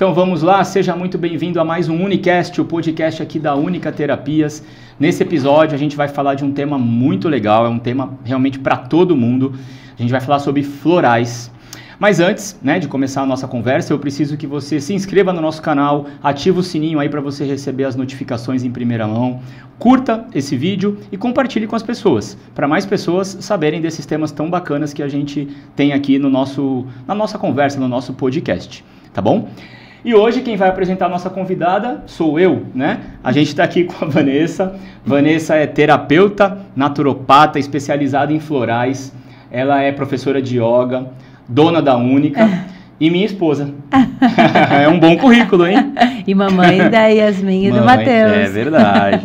Então vamos lá, seja muito bem-vindo a mais um Unicast, o podcast aqui da Única Terapias. Nesse episódio a gente vai falar de um tema muito legal, é um tema realmente para todo mundo. A gente vai falar sobre florais. Mas antes, de começar a nossa conversa, eu preciso que você se inscreva no nosso canal, ative o sininho aí para você receber as notificações em primeira mão, curta esse vídeo e compartilhe com as pessoas, para mais pessoas saberem desses temas tão bacanas que a gente tem aqui na nossa conversa, no nosso podcast, tá bom? E hoje quem vai apresentar a nossa convidada sou eu, A gente está aqui com a Vanessa. Vanessa é terapeuta, naturopata, especializada em florais. Ela é professora de yoga, dona da Única e minha esposa. É um bom currículo, hein? E mamãe da Yasmin e do Matheus. É verdade.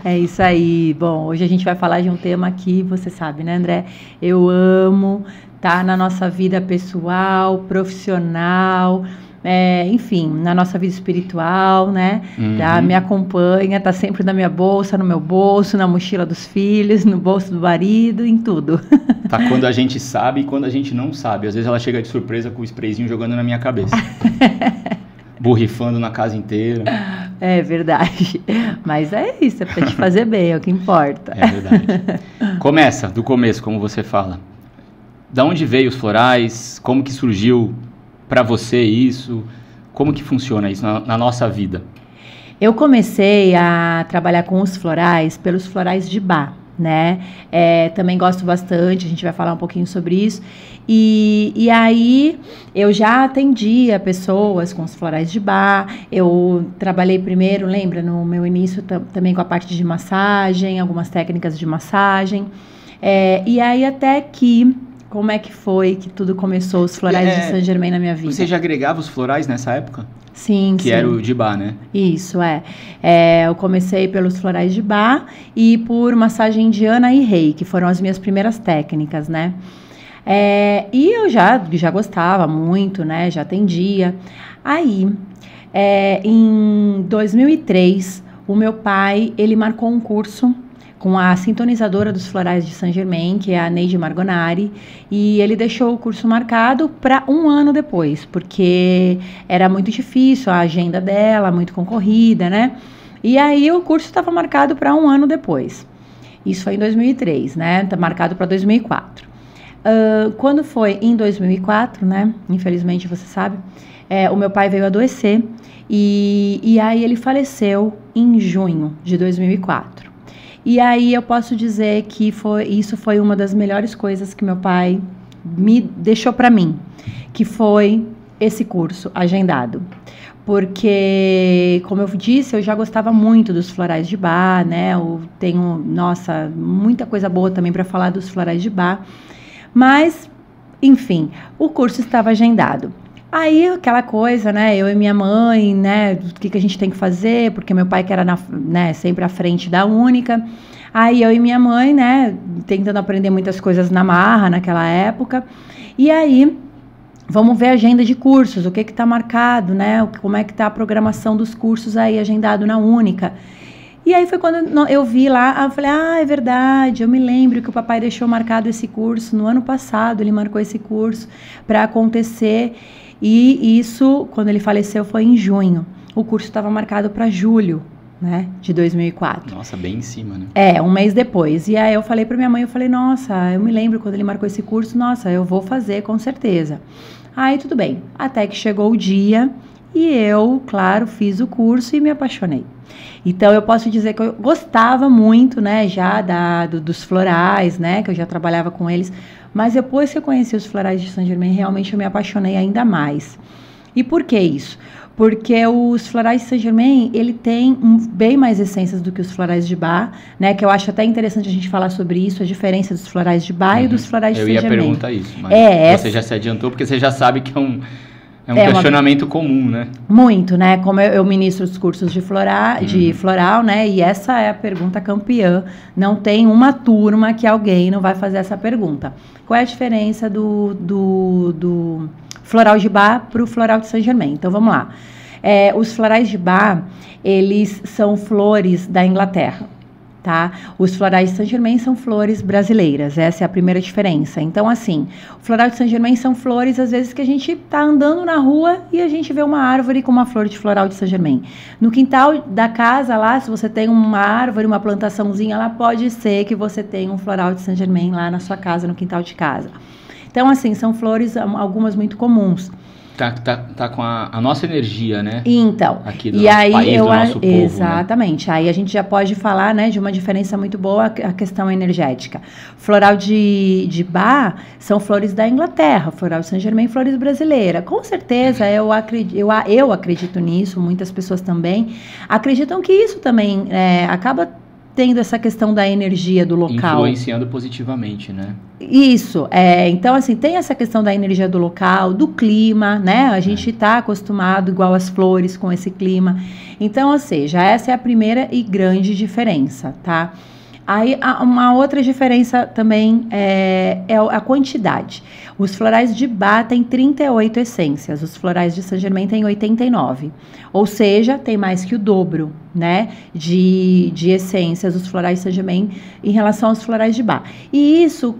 É isso aí. Bom, hoje a gente vai falar de um tema que você sabe, né, André? Eu amo, tá na nossa vida pessoal, profissional, enfim, na nossa vida espiritual, né? Tá? Me acompanha, tá sempre na minha bolsa, no meu bolso, na mochila dos filhos, no bolso do marido, em tudo. Tá quando a gente sabe e quando a gente não sabe. Às vezes ela chega de surpresa com o sprayzinho jogando na minha cabeça. Borrifando na casa inteira. É verdade. Mas é isso, é pra te fazer bem, é o que importa. É verdade. Começa do começo, como você fala. Da onde veio os florais? Como que surgiu para você isso? Como que funciona isso na nossa vida? Eu comecei a trabalhar com os florais pelos florais de Bach, né? Também gosto bastante, a gente vai falar um pouquinho sobre isso. E aí eu já atendia pessoas com os florais de Bach. Eu trabalhei primeiro, lembra, no meu início também com a parte de massagem, algumas técnicas de massagem. E aí até que... Como é que foi que tudo começou, os florais de Saint Germain na minha vida? Você já agregava os florais nessa época? Sim, que era o de Bach, né? Isso, eu comecei pelos florais de Bach e por massagem indiana e rei, que foram as minhas primeiras técnicas, né? E eu já gostava muito, né? Já atendia. Aí, em 2003, o meu pai, ele marcou um curso com a sintonizadora dos florais de Saint Germain, que é a Neide Margonari, e ele deixou o curso marcado para um ano depois, porque era muito difícil a agenda dela, muito concorrida, né? E aí o curso estava marcado para um ano depois. Isso foi em 2003, né? Tá marcado para 2004. Quando foi em 2004, né? Infelizmente, você sabe, o meu pai veio adoecer e aí ele faleceu em junho de 2004. E aí eu posso dizer que isso foi uma das melhores coisas que meu pai me deixou para mim, que foi esse curso agendado. Porque, como eu disse, eu já gostava muito dos florais de Bach, né? Eu tenho, muita coisa boa também para falar dos florais de Bach. Mas, enfim, o curso estava agendado. Aí, aquela coisa, né, eu e minha mãe, né, o que a gente tem que fazer, porque meu pai que era, sempre à frente da Única. Aí, eu e minha mãe, né, tentando aprender muitas coisas na marra naquela época. E aí, vamos ver a agenda de cursos, o que tá marcado, né, como é que tá a programação dos cursos aí agendado na Única. E aí foi quando eu vi lá, eu falei, é verdade, eu me lembro que o papai deixou marcado esse curso, no ano passado ele marcou esse curso para acontecer. E isso, quando ele faleceu, foi em junho. O curso estava marcado para julho, né, de 2004. Nossa, bem em cima, né? Um mês depois. E aí eu falei para minha mãe, nossa, eu me lembro quando ele marcou esse curso, nossa, eu vou fazer com certeza. Aí tudo bem, até que chegou o dia e eu, claro, fiz o curso e me apaixonei. Então eu posso dizer que eu gostava muito, né, já dos florais, né, que eu já trabalhava com eles. Mas depois que eu conheci os florais de Saint Germain, realmente eu me apaixonei ainda mais. E por que isso? Porque os florais de Saint Germain, ele tem bem mais essências do que os florais de Bach, né? Que eu acho até interessante a gente falar sobre isso, a diferença dos florais de Bach e dos florais de Saint Germain. Eu ia perguntar isso, mas você já se adiantou, porque você já sabe que é um questionamento comum, né? Muito, né? Como eu ministro os cursos de floral, né? E essa é a pergunta campeã. Não tem uma turma que alguém não vai fazer essa pergunta. Qual é a diferença do floral de Bach para o floral de Saint Germain? Então, vamos lá. Os florais de Bach, eles são flores da Inglaterra, tá? Os florais de Saint-Germain são flores brasileiras, essa é a primeira diferença. Então, assim, o floral de Saint-Germain são flores, às vezes, que a gente tá andando na rua e a gente vê uma árvore com uma flor de floral de Saint-Germain. No quintal da casa lá, se você tem uma árvore, uma plantaçãozinha, lá pode ser que você tenha um floral de Saint-Germain lá na sua casa, no quintal de casa. Então, assim, são flores, algumas muito comuns. Tá com a nossa energia, né? Então, aqui do nosso país, do nosso povo, exatamente. Né? Aí a gente já pode falar, né, de uma diferença muito boa, a questão energética. Floral de Bach são flores da Inglaterra, floral de Saint-Germain, flores brasileiras. Com certeza, eu acredito nisso, muitas pessoas também acreditam que isso também acaba tendo essa questão da energia do local. Influenciando positivamente, né? Isso, então assim, tem essa questão da energia do local, do clima, né? A gente está acostumado, igual as flores, com esse clima. Então, ou seja, essa é a primeira e grande diferença, tá? Aí, uma outra diferença também é a quantidade. Os florais de Bach têm 38 essências, os florais de Saint-Germain têm 89. Ou seja, tem mais que o dobro, né, de essências, os florais de Saint-Germain em relação aos florais de Bach. E isso,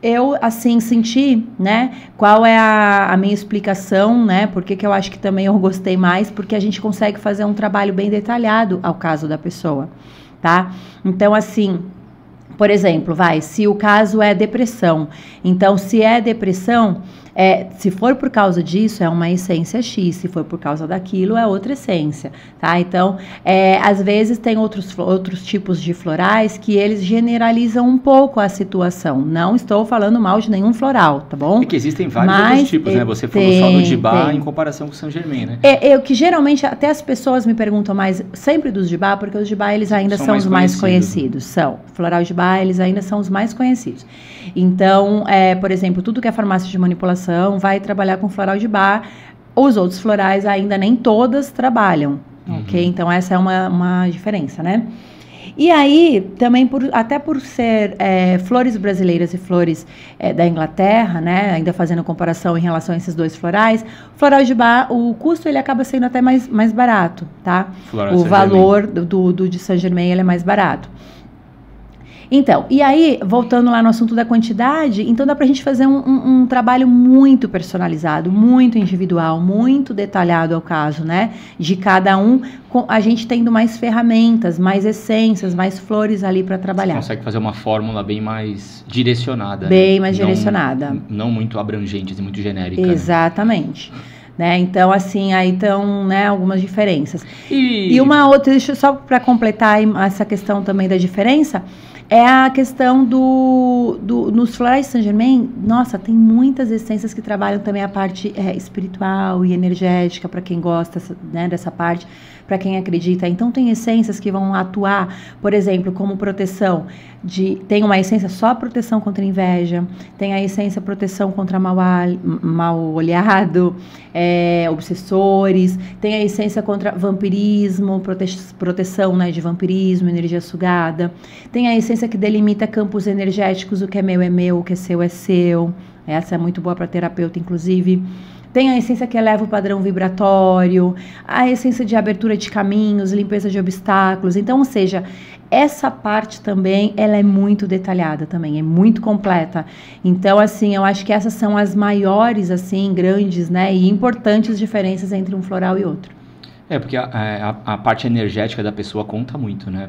eu, assim, senti, né, qual é a minha explicação, né, porque que eu acho que também eu gostei mais, porque a gente consegue fazer um trabalho bem detalhado ao caso da pessoa. Tá? Então, assim, por exemplo, se o caso é depressão, então, se é depressão, se for por causa disso, é uma essência X, se for por causa daquilo, é outra essência, tá? Então, às vezes tem outros tipos de florais que eles generalizam um pouco a situação. Não estou falando mal de nenhum floral, tá bom? É que existem vários outros tipos, né? Você falou só do de Bach em comparação com o Saint-Germain, né? Que geralmente até as pessoas me perguntam mais sempre dos de Bach, porque os de Bach eles ainda são os mais conhecidos. São. Floral de Bach, eles ainda são os mais conhecidos. Então, por exemplo, tudo que é farmácia de manipulação vai trabalhar com floral de Bach. Os outros florais ainda nem todas trabalham, ok? Então, essa é uma diferença, né? E aí, também, até por ser flores brasileiras e flores da Inglaterra, né? Ainda fazendo comparação em relação a esses dois florais, o floral de Bach, o custo ele acaba sendo até mais barato, tá? O valor do de Saint-Germain ele é mais barato. Então, e aí, voltando lá no assunto da quantidade, então dá pra gente fazer um trabalho muito personalizado, muito individual, muito detalhado ao caso, né? De cada um, a gente tendo mais ferramentas, mais essências, mais flores ali para trabalhar. Você consegue fazer uma fórmula bem mais direcionada. Bem mais direcionada. Não muito abrangente e muito genérica. Exatamente. Né? Então, assim, aí estão, né, algumas diferenças. E uma outra, só para completar essa questão também da diferença, é a questão nos florais de Saint-Germain. Nossa, tem muitas essências que trabalham também a parte espiritual e energética, para quem gosta, né, dessa parte, para quem acredita. Então, tem essências que vão atuar, por exemplo, como proteção. Tem uma essência só proteção contra inveja, tem a essência proteção contra mal olhado, obsessores, tem a essência contra vampirismo, proteção, né, de vampirismo, energia sugada, tem a essência que delimita campos energéticos, o que é meu, o que é seu. Essa é muito boa para terapeuta, inclusive. Tem a essência que eleva o padrão vibratório, a essência de abertura de caminhos, limpeza de obstáculos. Então, ou seja, essa parte também, ela é muito detalhada também, é muito completa. Então, assim, eu acho que essas são as maiores, assim, grandes, né, e importantes diferenças entre um floral e outro. Porque a parte energética da pessoa conta muito, né?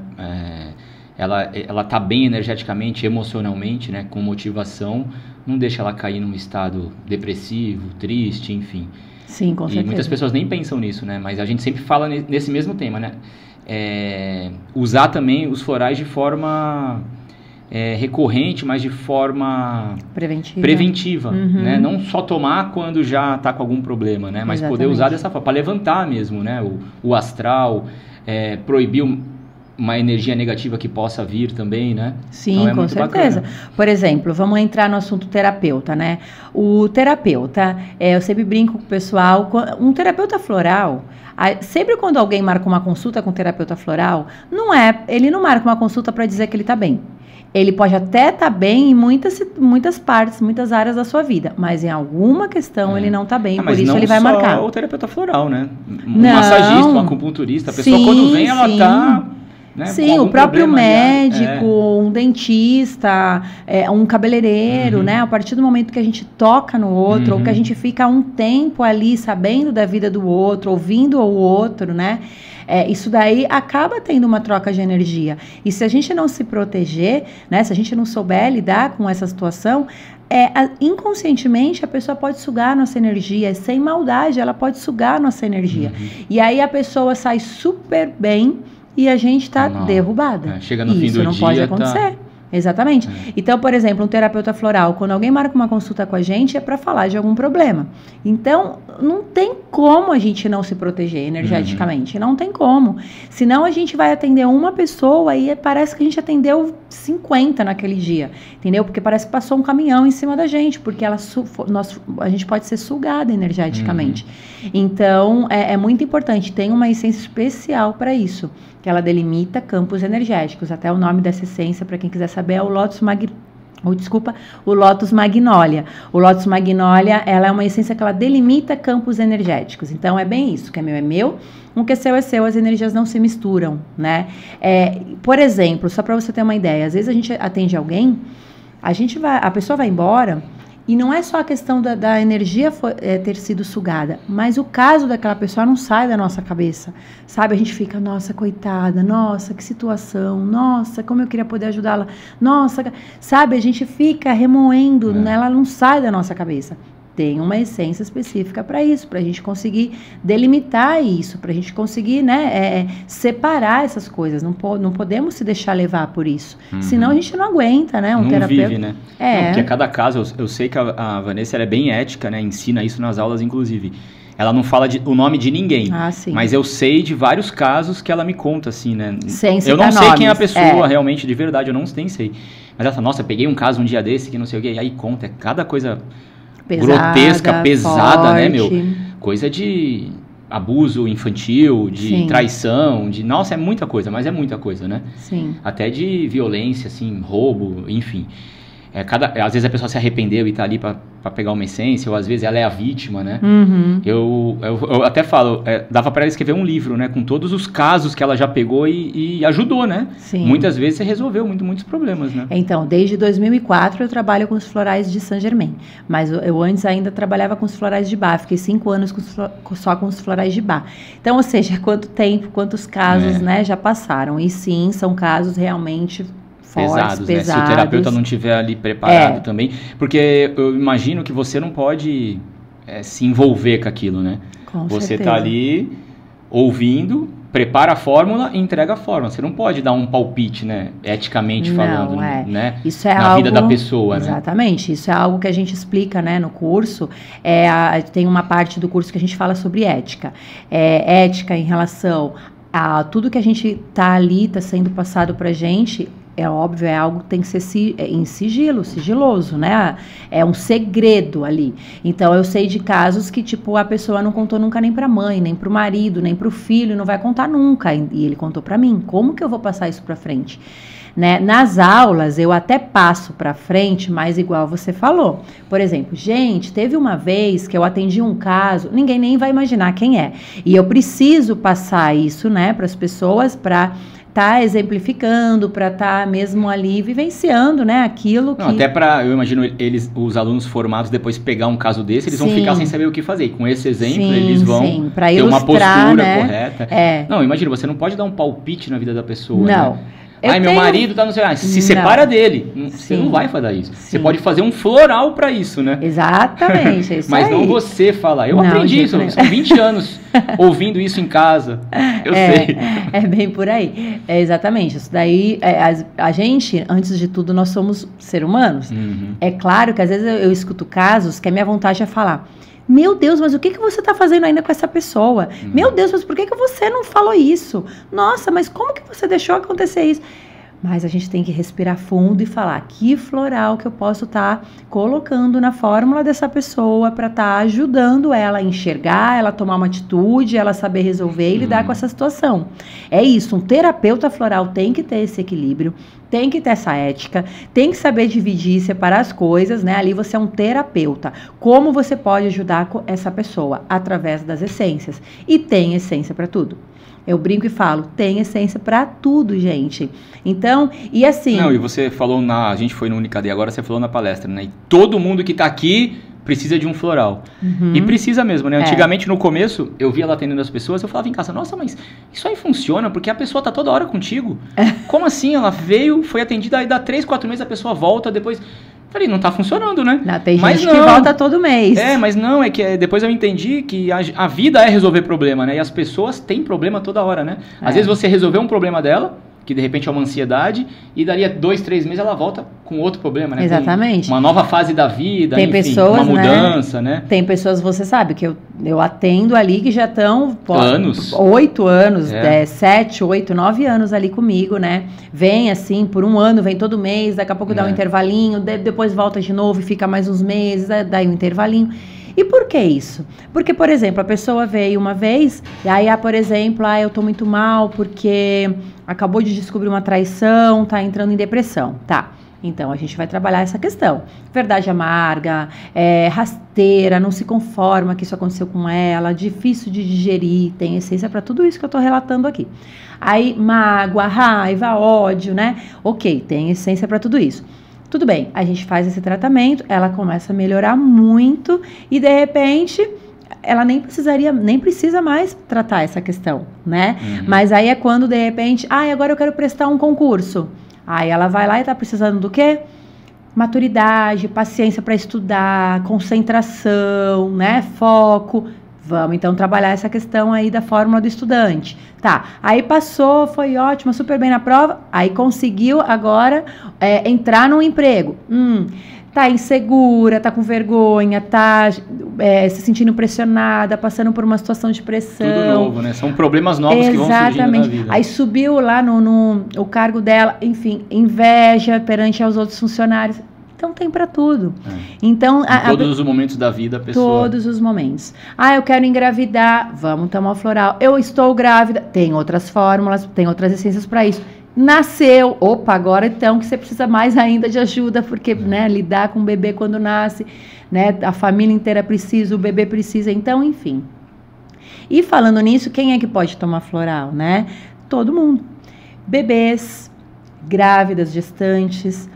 Ela tá bem energeticamente, emocionalmente, né, com motivação, não deixa ela cair num estado depressivo, triste, enfim. Sim, com certeza. E muitas pessoas nem pensam nisso, né? Mas a gente sempre fala nesse mesmo tema, né? Usar também os florais de forma recorrente, mas de forma preventiva, né? Não só tomar quando já está com algum problema, né? Mas poder usar dessa forma, para levantar mesmo, né? O astral, proibir uma energia negativa que possa vir também, né? Sim, então com certeza. Bacana. Por exemplo, vamos entrar no assunto terapeuta, né? O terapeuta, eu sempre brinco com o pessoal, um terapeuta floral, sempre quando alguém marca uma consulta com um terapeuta floral, ele não marca uma consulta para dizer que ele está bem. Ele pode até estar bem em muitas partes, muitas áreas da sua vida, mas em alguma questão ele não está bem, por isso ele vai marcar. Mas não só o terapeuta floral, né? Um massagista, um acupunturista, a pessoa quando vem, ela está né? Sim, o próprio médico, um dentista, um cabeleireiro, né? A partir do momento que a gente toca no outro, ou que a gente fica um tempo ali sabendo da vida do outro, ouvindo o outro, né? Isso daí acaba tendo uma troca de energia. E se a gente não se proteger, né? Se a gente não souber lidar com essa situação, inconscientemente a pessoa pode sugar a nossa energia, sem maldade, ela pode sugar a nossa energia. E aí a pessoa sai super bem e a gente está derrubada. Chega no fim do dia. Isso não pode acontecer. Exatamente. Então, por exemplo, um terapeuta floral, quando alguém marca uma consulta com a gente, é para falar de algum problema. Então, não tem como a gente não se proteger energeticamente. Não tem como. Senão, a gente vai atender uma pessoa e parece que a gente atendeu 50 naquele dia. Entendeu? Porque parece que passou um caminhão em cima da gente, porque a gente pode ser sugada energeticamente. Então, é muito importante. Tem uma essência especial para isso, que ela delimita campos energéticos. Até o nome dessa essência, para quem quiser saber, é o Lotus Magnolia. O Lotus Magnolia, ela é uma essência que ela delimita campos energéticos. Então, é bem isso, o que é meu, o que é seu, as energias não se misturam, né? Por exemplo, só para você ter uma ideia, às vezes a gente atende alguém, a pessoa vai embora, e não é só a questão da energia ter sido sugada, mas o caso daquela pessoa não sai da nossa cabeça, sabe? A gente fica, nossa, coitada, nossa, que situação, nossa, como eu queria poder ajudá-la, nossa, sabe? A gente fica remoendo, ela não sai da nossa cabeça. Tem uma essência específica para isso, para a gente conseguir delimitar isso, para a gente conseguir, né, separar essas coisas. Não podemos se deixar levar por isso. Senão a gente não aguenta, né? Não terapeuta vive, né? Não, porque cada caso, eu sei que a Vanessa ela é bem ética, né? Ensina isso nas aulas, inclusive. Ela não fala o nome de ninguém. Mas eu sei de vários casos que ela me conta, assim, né? Sem citar eu não sei nomes. Quem é a pessoa realmente, de verdade, eu nem sei. Mas ela fala, nossa, eu peguei um caso um dia desse que não sei o quê. E aí conta, cada coisa grotesca, pesada, forte, né, meu? Coisa de abuso infantil, de traição, nossa, é muita coisa, mas é muita coisa, né? Sim. Até de violência, assim, roubo, enfim. Às vezes a pessoa se arrependeu e tá ali pra pegar uma essência, ou às vezes ela é a vítima, né? Eu até falo, dava pra ela escrever um livro, né? Com todos os casos que ela já pegou e ajudou, né? Sim. Muitas vezes você resolveu muitos problemas, né? Então, desde 2004 eu trabalho com os florais de Saint-Germain, mas eu antes ainda trabalhava com os florais de Bach, fiquei 5 anos só com os florais de Bach. Então, ou seja, quanto tempo, quantos casos, né, já passaram. E sim, são casos realmente pesados, né? Se o terapeuta não estiver ali preparado também. Porque eu imagino que você não pode se envolver com aquilo, né? Você está ali ouvindo, prepara a fórmula e entrega a fórmula. Você não pode dar um palpite, né? Eticamente falando, né? Isso é na vida da pessoa, né? Exatamente. Isso é algo que a gente explica, né, no curso. Tem uma parte do curso que a gente fala sobre ética. Ética em relação a tudo que a gente está sendo passado pra gente. É óbvio, é algo que tem que ser em sigiloso, né? É um segredo ali. Então, eu sei de casos que, tipo, a pessoa não contou nunca nem pra mãe, nem pro marido, nem pro filho, não vai contar nunca. E ele contou pra mim. Como que eu vou passar isso pra frente? Né? Nas aulas, eu até passo pra frente, mas igual você falou. Por exemplo, gente, teve uma vez que eu atendi um caso, ninguém nem vai imaginar quem é. E eu preciso passar isso, né, pras pessoas, tá exemplificando, para tá mesmo ali vivenciando, né, aquilo que... Não, até eu imagino os alunos formados depois pegar um caso desse, eles vão ficar sem saber o que fazer. E com esse exemplo, eles vão ter uma postura, né, correta. Não, imagina, você não pode dar um palpite na vida da pessoa, não. Né? Meu marido tá no sei lá, se separa dele. Você não vai fazer isso. Você pode fazer um floral pra isso, né? Exatamente, é isso Mas aí. Não você falar. Eu aprendi isso, são 20 anos ouvindo isso em casa. Eu sei. É bem por aí. Exatamente. Isso daí, a gente, antes de tudo, nós somos seres humanos. É claro que às vezes eu escuto casos que a minha vontade é falar: meu Deus, mas o que você está fazendo ainda com essa pessoa? Meu Deus, mas por que você não falou isso? Nossa, mas como que você deixou acontecer isso? Mas a gente tem que respirar fundo e falar que floral que eu posso estar colocando na fórmula dessa pessoa para estar ajudando ela a enxergar, ela tomar uma atitude, ela saber resolver e lidar com essa situação. É isso, um terapeuta floral tem que ter esse equilíbrio, tem que ter essa ética, tem que saber dividir, separar as coisas, né? Ali você é um terapeuta. Como você pode ajudar essa pessoa? Através das essências. E tem essência para tudo. Eu brinco e falo, tem essência para tudo, gente. Então, e assim... Não, e você falou a gente foi no Unicade, agora você falou na palestra, né? E todo mundo que tá aqui precisa de um floral. E precisa mesmo, né? Antigamente, no começo, eu via ela atendendo as pessoas, eu falava em casa, nossa, mas isso aí funciona, porque a pessoa tá toda hora contigo. Como assim? Ela veio, foi atendida, aí dá 3, 4 meses a pessoa volta, depois... Falei, não tá funcionando, né? Não, tem gente que volta todo mês. Mas não, é que depois eu entendi que a vida é resolver problema, né? E as pessoas têm problema toda hora, né? Às vezes você resolveu um problema dela, que de repente é uma ansiedade, e dali a 2, 3 meses ela volta com outro problema, né? Exatamente. Com uma nova fase da vida, tem enfim, pessoas, uma mudança, né? Tem pessoas, você sabe, que eu atendo ali que já estão... Anos. 8 anos, 7, 8, 9 anos ali comigo, né? Vem assim, por um ano, vem todo mês, daqui a pouco dá um intervalinho, depois volta de novo e fica mais uns meses, daí um intervalinho. E por que isso? Porque, por exemplo, a pessoa veio uma vez, e aí, por exemplo, eu tô muito mal porque acabou de descobrir uma traição, tá entrando em depressão, tá? Então, a gente vai trabalhar essa questão. Verdade amarga, rasteira, não se conforma que isso aconteceu com ela, difícil de digerir, tem essência para tudo isso que eu tô relatando aqui. Aí, mágoa, raiva, ódio, né? Ok, tem essência para tudo isso. Tudo bem, a gente faz esse tratamento, ela começa a melhorar muito e de repente ela nem precisa mais tratar essa questão, né? Mas aí é quando de repente, agora eu quero prestar um concurso. Aí ela vai lá e tá precisando do quê? Maturidade, paciência para estudar, concentração, né? Foco. Vamos então trabalhar essa questão aí da fórmula do estudante. Tá, aí passou, foi ótimo, super bem na prova, aí conseguiu agora entrar num emprego. Tá insegura, tá com vergonha, tá se sentindo pressionada, passando por uma situação de pressão. Tudo novo, né? São problemas novos que vão surgindo na vida. Aí subiu lá o cargo dela, enfim, inveja perante aos outros funcionários. Então tem para tudo. Então, em todos os momentos da vida, a pessoa... Todos os momentos. Eu quero engravidar, vamos tomar o floral. Eu estou grávida, tem outras fórmulas, tem outras essências para isso. Nasceu, agora então que você precisa mais ainda de ajuda, porque né, lidar com o bebê quando nasce, né, a família inteira precisa, o bebê precisa, então, enfim. E falando nisso, quem é que pode tomar floral, né? Todo mundo. Bebês, grávidas, gestantes,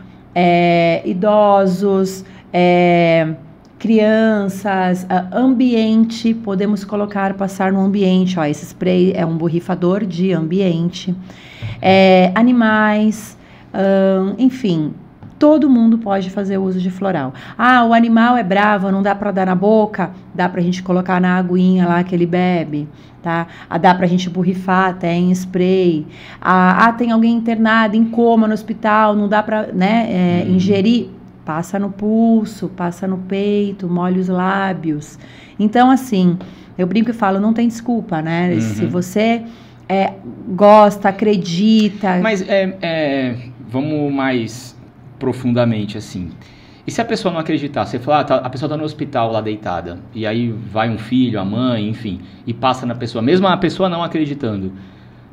idosos, crianças, ambiente, podemos passar no ambiente, esse spray é um borrifador de ambiente, animais, enfim, todo mundo pode fazer uso de floral. O animal é bravo, não dá para dar na boca, dá pra gente colocar na aguinha lá que ele bebe, tá? Dá pra gente borrifar até em spray. Tem alguém internado em coma no hospital, não dá pra, né, ingerir, passa no pulso, passa no peito, molha os lábios. Então, assim, eu brinco e falo, não tem desculpa, né? Se você gosta, acredita... Mas vamos mais profundamente, assim. E se a pessoa não acreditar? Você fala, a pessoa está no hospital lá deitada, e aí vai um filho, a mãe, enfim, e passa na pessoa, mesmo a pessoa não acreditando.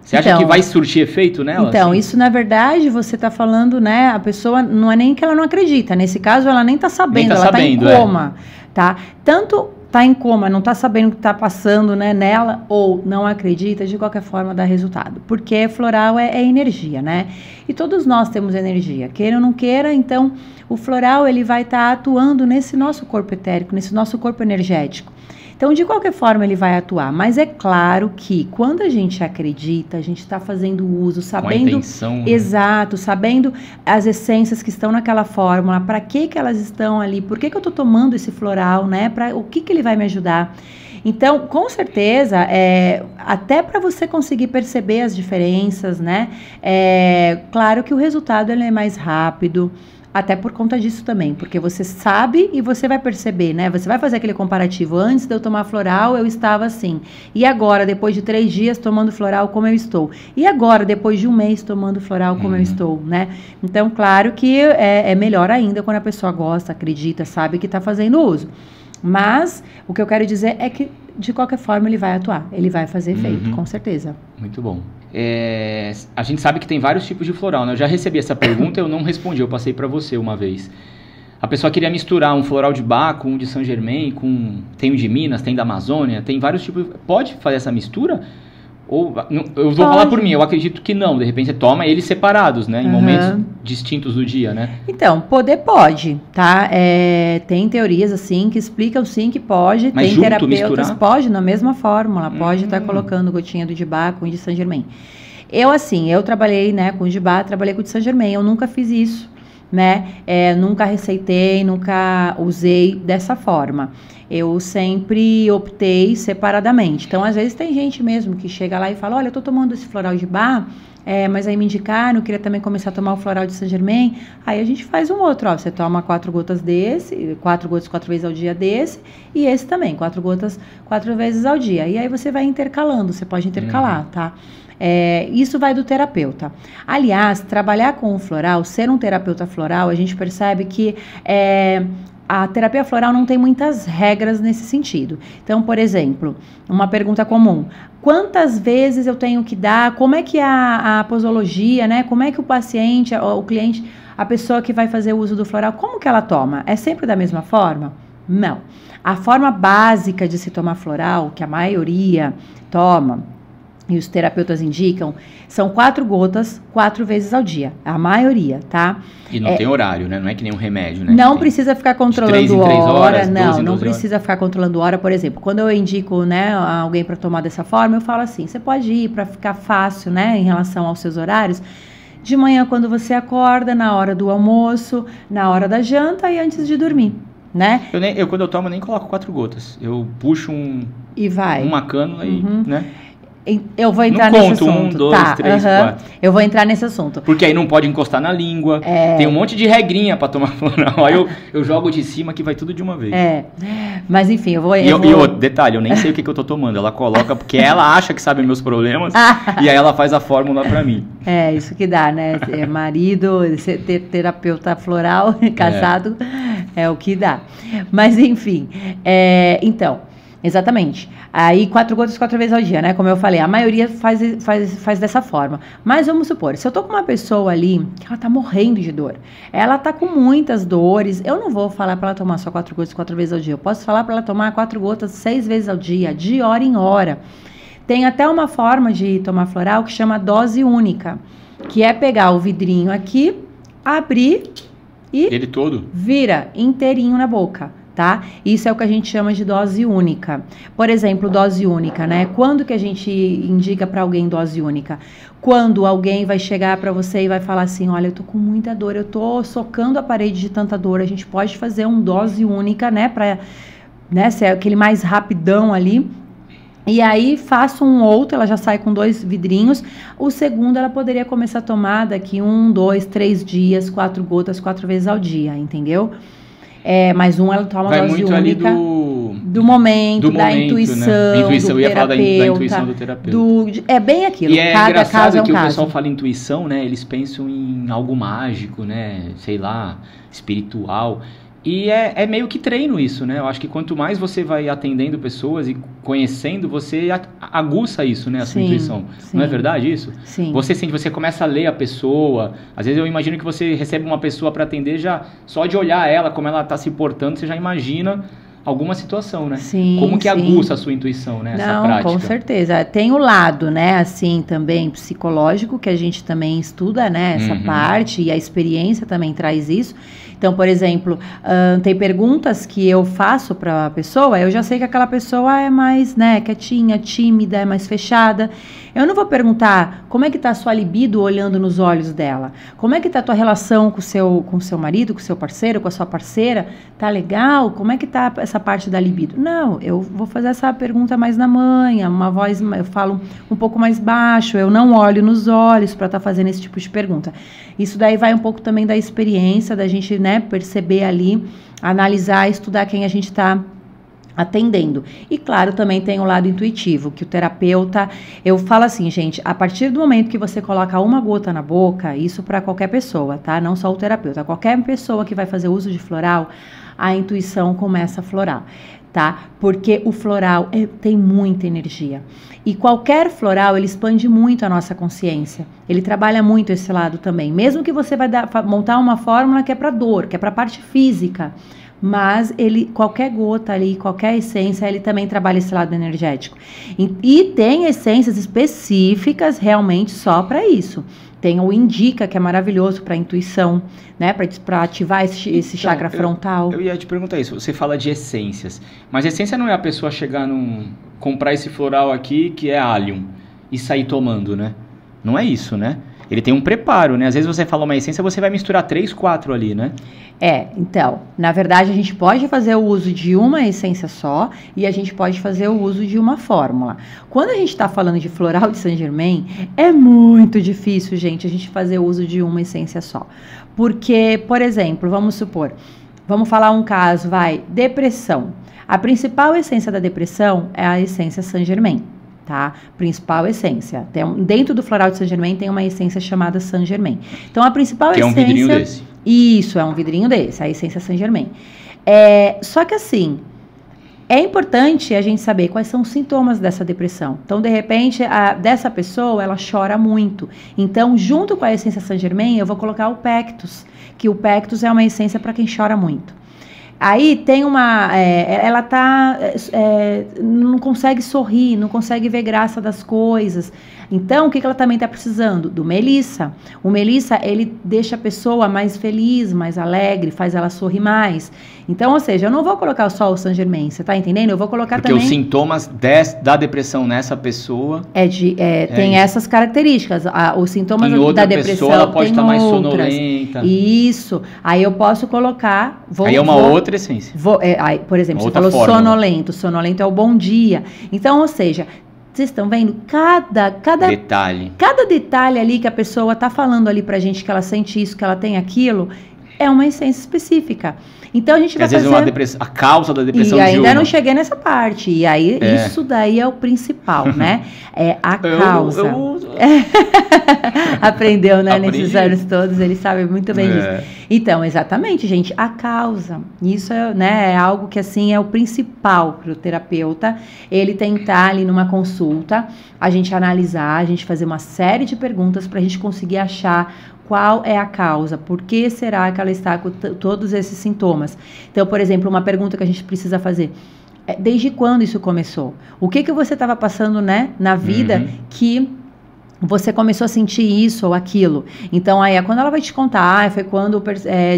Você acha que vai surtir efeito nela? Então, assim? Isso na verdade você está falando, né? A pessoa não é nem que ela não acredita. Nesse caso, ela nem está sabendo, ela está em coma, tá? Tanto está em coma, não está sabendo o que está passando, né, nela, ou não acredita, de qualquer forma dá resultado. Porque floral é energia, né? E todos nós temos energia, queira ou não queira, então o floral ele vai estar atuando nesse nosso corpo etérico, nesse nosso corpo energético. Então, de qualquer forma, ele vai atuar. Mas é claro que quando a gente acredita, a gente está fazendo uso, sabendo... Com a intenção, né? Exato, sabendo as essências que estão naquela fórmula, para que elas estão ali, por que eu estou tomando esse floral, né? O que ele vai me ajudar. Então, com certeza, até para você conseguir perceber as diferenças, né? Claro que o resultado ele é mais rápido. Até por conta disso também, porque você sabe e você vai perceber, né? Você vai fazer aquele comparativo. Antes de eu tomar floral, eu estava assim. E agora, depois de 3 dias tomando floral, como eu estou? E agora, depois de 1 mês tomando floral, como eu estou, né? Então, claro que é melhor ainda quando a pessoa gosta, acredita, sabe que está fazendo uso. Mas, o que eu quero dizer é que, de qualquer forma, ele vai atuar. Ele vai fazer efeito, com certeza. Muito bom. A gente sabe que tem vários tipos de floral, né? Eu já recebi essa pergunta e eu não respondi, eu passei para você uma vez. A pessoa queria misturar um floral de Bach com um de Saint Germain, tem o de Minas, tem da Amazônia, tem vários tipos. Pode fazer essa mistura? Ou, eu vou falar por mim, eu acredito que não. De repente você toma eles separados, né? Em momentos distintos do dia, né? Então, poder pode, tá? Tem teorias assim que explicam sim que pode. Mas tem junto, terapeutas, misturar? pode, na mesma fórmula. Pode estar colocando gotinha do Dibá com o de Saint Germain. Eu trabalhei, né, com o Dibá, trabalhei com o de Saint Germain. Eu nunca fiz isso, né? Nunca receitei, nunca usei dessa forma. Eu sempre optei separadamente. Então, às vezes, tem gente mesmo que chega lá e fala, olha, eu tô tomando esse floral de Bach, mas aí me indicaram, eu queria também começar a tomar o floral de Saint Germain. Aí a gente faz um outro, ó, você toma 4 gotas desse, 4 gotas 4 vezes ao dia desse, e esse também, 4 gotas 4 vezes ao dia. E aí você vai intercalando, você pode intercalar, tá? Isso vai do terapeuta. Aliás, trabalhar com o floral, ser um terapeuta floral, a gente percebe que a terapia floral não tem muitas regras nesse sentido. Então, por exemplo, uma pergunta comum: quantas vezes eu tenho que dar? Como é que a posologia, né? Como é que o paciente, o cliente, a pessoa que vai fazer o uso do floral, como que ela toma? É sempre da mesma forma? Não. A forma básica de se tomar floral, que a maioria toma, e os terapeutas indicam, são 4 gotas 4 vezes ao dia, a maioria, tá? E não tem horário, né? Não é que nem um remédio, né? Não precisa ficar controlando hora, não precisa horas. Ficar controlando hora, por exemplo. Quando eu indico, né, alguém para tomar dessa forma, eu falo assim, você pode ir para ficar fácil, né, em relação aos seus horários, de manhã quando você acorda, na hora do almoço, na hora da janta e antes de dormir, né? Quando eu tomo, nem coloco 4 gotas. Eu puxo e vai. uma cânula e, né? Eu vou entrar nesse assunto. 1, 2, 3, 4. Eu vou entrar nesse assunto. Porque aí não pode encostar na língua. Tem um monte de regrinha pra tomar floral. Aí eu jogo de cima que vai tudo de uma vez. Mas enfim, eu vou... E outro detalhe, eu nem sei o que eu tô tomando. Ela coloca porque ela acha que sabe meus problemas. E aí ela faz a fórmula pra mim. Isso que dá, né? Marido, ter terapeuta floral, casado, é o que dá. Mas enfim, então... Exatamente. Aí 4 gotas 4 vezes ao dia, né? Como eu falei, a maioria faz dessa forma. Mas vamos supor, se eu tô com uma pessoa ali que ela tá morrendo de dor, ela tá com muitas dores, eu não vou falar para ela tomar só 4 gotas 4 vezes ao dia. Eu posso falar para ela tomar 4 gotas 6 vezes ao dia, de hora em hora. Tem até uma forma de tomar floral que chama dose única, que é pegar o vidrinho aqui, abrir e ele todo vira inteirinho na boca. Tá? Isso é o que a gente chama de dose única. Por exemplo, dose única, né? Quando que a gente indica para alguém dose única? Quando alguém vai chegar para você e vai falar assim, olha, eu tô com muita dor, eu tô socando a parede de tanta dor, a gente pode fazer um dose única, né? Para, né, ser aquele mais rapidão ali. E aí, faço um outro, ela já sai com 2 vidrinhos. O segundo, ela poderia começar a tomar daqui 1, 2, 3 dias, 4 gotas, 4 vezes ao dia, entendeu? Mais um, ela toma dose muito única ali do momento, da intuição, né? Intuição, do eu ia falar da terapeuta, intuição do terapeuta. É bem aquilo, e cada engraçado caso é um que caso. O pessoal fala intuição, né? Eles pensam em algo mágico, né? Sei lá, espiritual. E é meio que treino isso, né? Eu acho que quanto mais você vai atendendo pessoas e conhecendo, você aguça isso, né? A sua intuição. Sim. Não é verdade isso? Sim. Você começa a ler a pessoa. Às vezes eu imagino que você recebe uma pessoa para atender, já só de olhar ela, como ela está se portando, você já imagina alguma situação, né? Sim, como que aguça a sua intuição, né? Essa prática. Com certeza. Tem o lado, né, assim, também psicológico, que a gente também estuda, né, essa parte, e a experiência também traz isso. Então, por exemplo, tem perguntas que eu faço para a pessoa, eu já sei que aquela pessoa é mais, né, quietinha, tímida, é mais fechada. Eu não vou perguntar como é que tá a sua libido olhando nos olhos dela. Como é que tá a tua relação com o seu marido, com o seu parceiro, com a sua parceira? Tá legal? Como é que tá essa parte da libido? Não, eu vou fazer essa pergunta mais na manha, uma voz, eu falo um pouco mais baixo, eu não olho nos olhos para estar fazendo esse tipo de pergunta. Isso daí vai um pouco também da experiência, da gente, né, perceber ali, analisar, estudar quem a gente está atendendo. E claro, também tem o lado intuitivo, que o terapeuta, eu falo assim, gente, a partir do momento que você coloca uma gota na boca, isso para qualquer pessoa, tá? Não só o terapeuta, qualquer pessoa que vai fazer uso de floral, a intuição começa a florar, tá? Porque o floral tem muita energia. E qualquer floral, ele expande muito a nossa consciência. Ele trabalha muito esse lado também. Mesmo que você vai montar uma fórmula que é para dor, que é para parte física, mas qualquer gota ali, qualquer essência, ele também trabalha esse lado energético. E tem essências específicas realmente só para isso. Tem o Indica, que é maravilhoso para intuição, né? Para ativar esse chakra frontal. Eu ia te perguntar isso. Você fala de essências, mas essência não é a pessoa chegar comprar esse floral aqui que é Allium e sair tomando, né? Não é isso, né? Ele tem um preparo, né? Às vezes você fala uma essência, você vai misturar 3, 4 ali, né? Então, na verdade a gente pode fazer o uso de uma essência só e a gente pode fazer o uso de uma fórmula. Quando a gente está falando de floral de Saint Germain, é muito difícil, gente, a gente fazer o uso de uma essência só. Porque, por exemplo, vamos falar um caso, depressão. A principal essência da depressão é a essência Saint Germain. Tá? Principal essência. Dentro do floral de Saint Germain tem uma essência chamada Saint Germain. Então a principal essência... Que é um vidrinho desse. Isso, é um vidrinho desse, a essência Saint Germain. Só que assim, é importante a gente saber quais são os sintomas dessa depressão. Então, de repente, dessa pessoa, ela chora muito. Então, junto com a essência Saint Germain, eu vou colocar o Pectus, que o Pectus é uma essência para quem chora muito. Aí tem ela não consegue sorrir, não consegue ver graça das coisas. Então, o que ela também está precisando? Do Melissa. O Melissa, ele deixa a pessoa mais feliz, mais alegre, faz ela sorrir mais. Então, ou seja, eu não vou colocar só o Saint Germain, você tá entendendo? Eu vou colocar porque também... Porque os sintomas da depressão nessa pessoa... tem essas características. Os sintomas da depressão ela pode estar mais sonolenta. Isso. Aí eu posso colocar... Aí é uma outra essência. Por exemplo, você falou sonolento. Sonolento é o bom dia. Então, ou seja... Vocês estão vendo? Cada detalhe ali que a pessoa está falando ali pra gente, que ela sente isso, que ela tem aquilo, é uma essência específica. Então a gente vai fazer... Às vezes a causa da depressão e ainda não cheguei nessa parte. E aí isso daí é o principal, né? É a causa. Aprendeu, né? Aprendi. Nesses anos todos, ele sabe muito bem disso. Então, exatamente, gente, a causa. Isso é algo que, assim, é o principal para o terapeuta. Ele tentar ali numa consulta, a gente analisar, a gente fazer uma série de perguntas para a gente conseguir achar qual é a causa, por que será que ela está com todos esses sintomas. Então, por exemplo, uma pergunta que a gente precisa fazer: desde quando isso começou? O que você estava passando, né, na vida que você começou a sentir isso ou aquilo? Então, aí é quando ela vai te contar, foi quando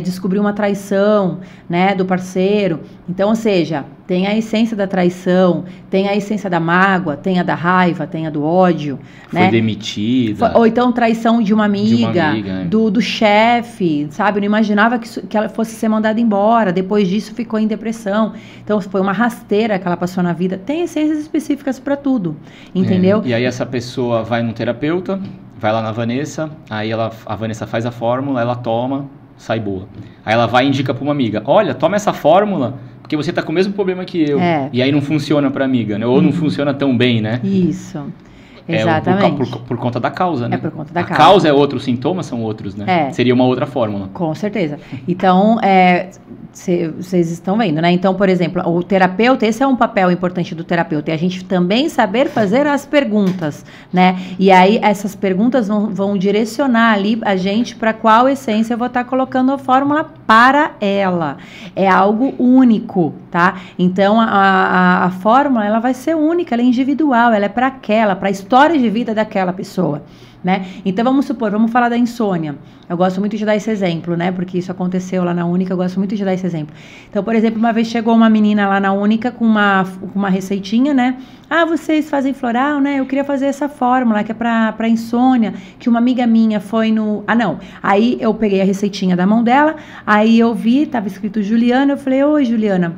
descobriu uma traição, né, do parceiro. Então, ou seja, tem a essência da traição, tem a essência da mágoa, tem a da raiva, tem a do ódio. Foi demitida. Ou então traição de uma amiga, do chefe, sabe? Eu não imaginava que ela fosse ser mandada embora. Depois disso ficou em depressão. Então foi uma rasteira que ela passou na vida. Tem essências específicas para tudo, entendeu? E aí essa pessoa vai num terapeuta, vai lá na Vanessa, aí a Vanessa faz a fórmula, ela toma, sai boa. Aí ela vai e indica para uma amiga: olha, toma essa fórmula, porque você tá com o mesmo problema que eu. E aí não funciona pra amiga, né? Ou não funciona tão bem, né? Isso. Exatamente. Por conta da causa, né? É por conta da causa. A causa é outra, os sintomas são outros, né? Seria uma outra fórmula. Com certeza. Então, vocês estão vendo, né? Então, por exemplo, o terapeuta, esse é um papel importante do terapeuta, é a gente também saber fazer as perguntas, né? E aí, essas perguntas vão direcionar ali a gente para qual essência eu vou estar colocando a fórmula para ela. É algo único, tá? Então, a fórmula, ela vai ser única, ela é individual, ela é para a história de vida daquela pessoa, né? Então, vamos falar da insônia. Eu gosto muito de dar esse exemplo, né? Porque isso aconteceu lá na Única, eu gosto muito de dar esse exemplo. Então, por exemplo, uma vez chegou uma menina lá na Única com uma receitinha, né? Ah, vocês fazem floral, né? Eu queria fazer essa fórmula que é pra insônia, que uma amiga minha foi no... Aí eu peguei a receitinha da mão dela, aí eu vi, tava escrito Juliana, eu falei: oi, Juliana,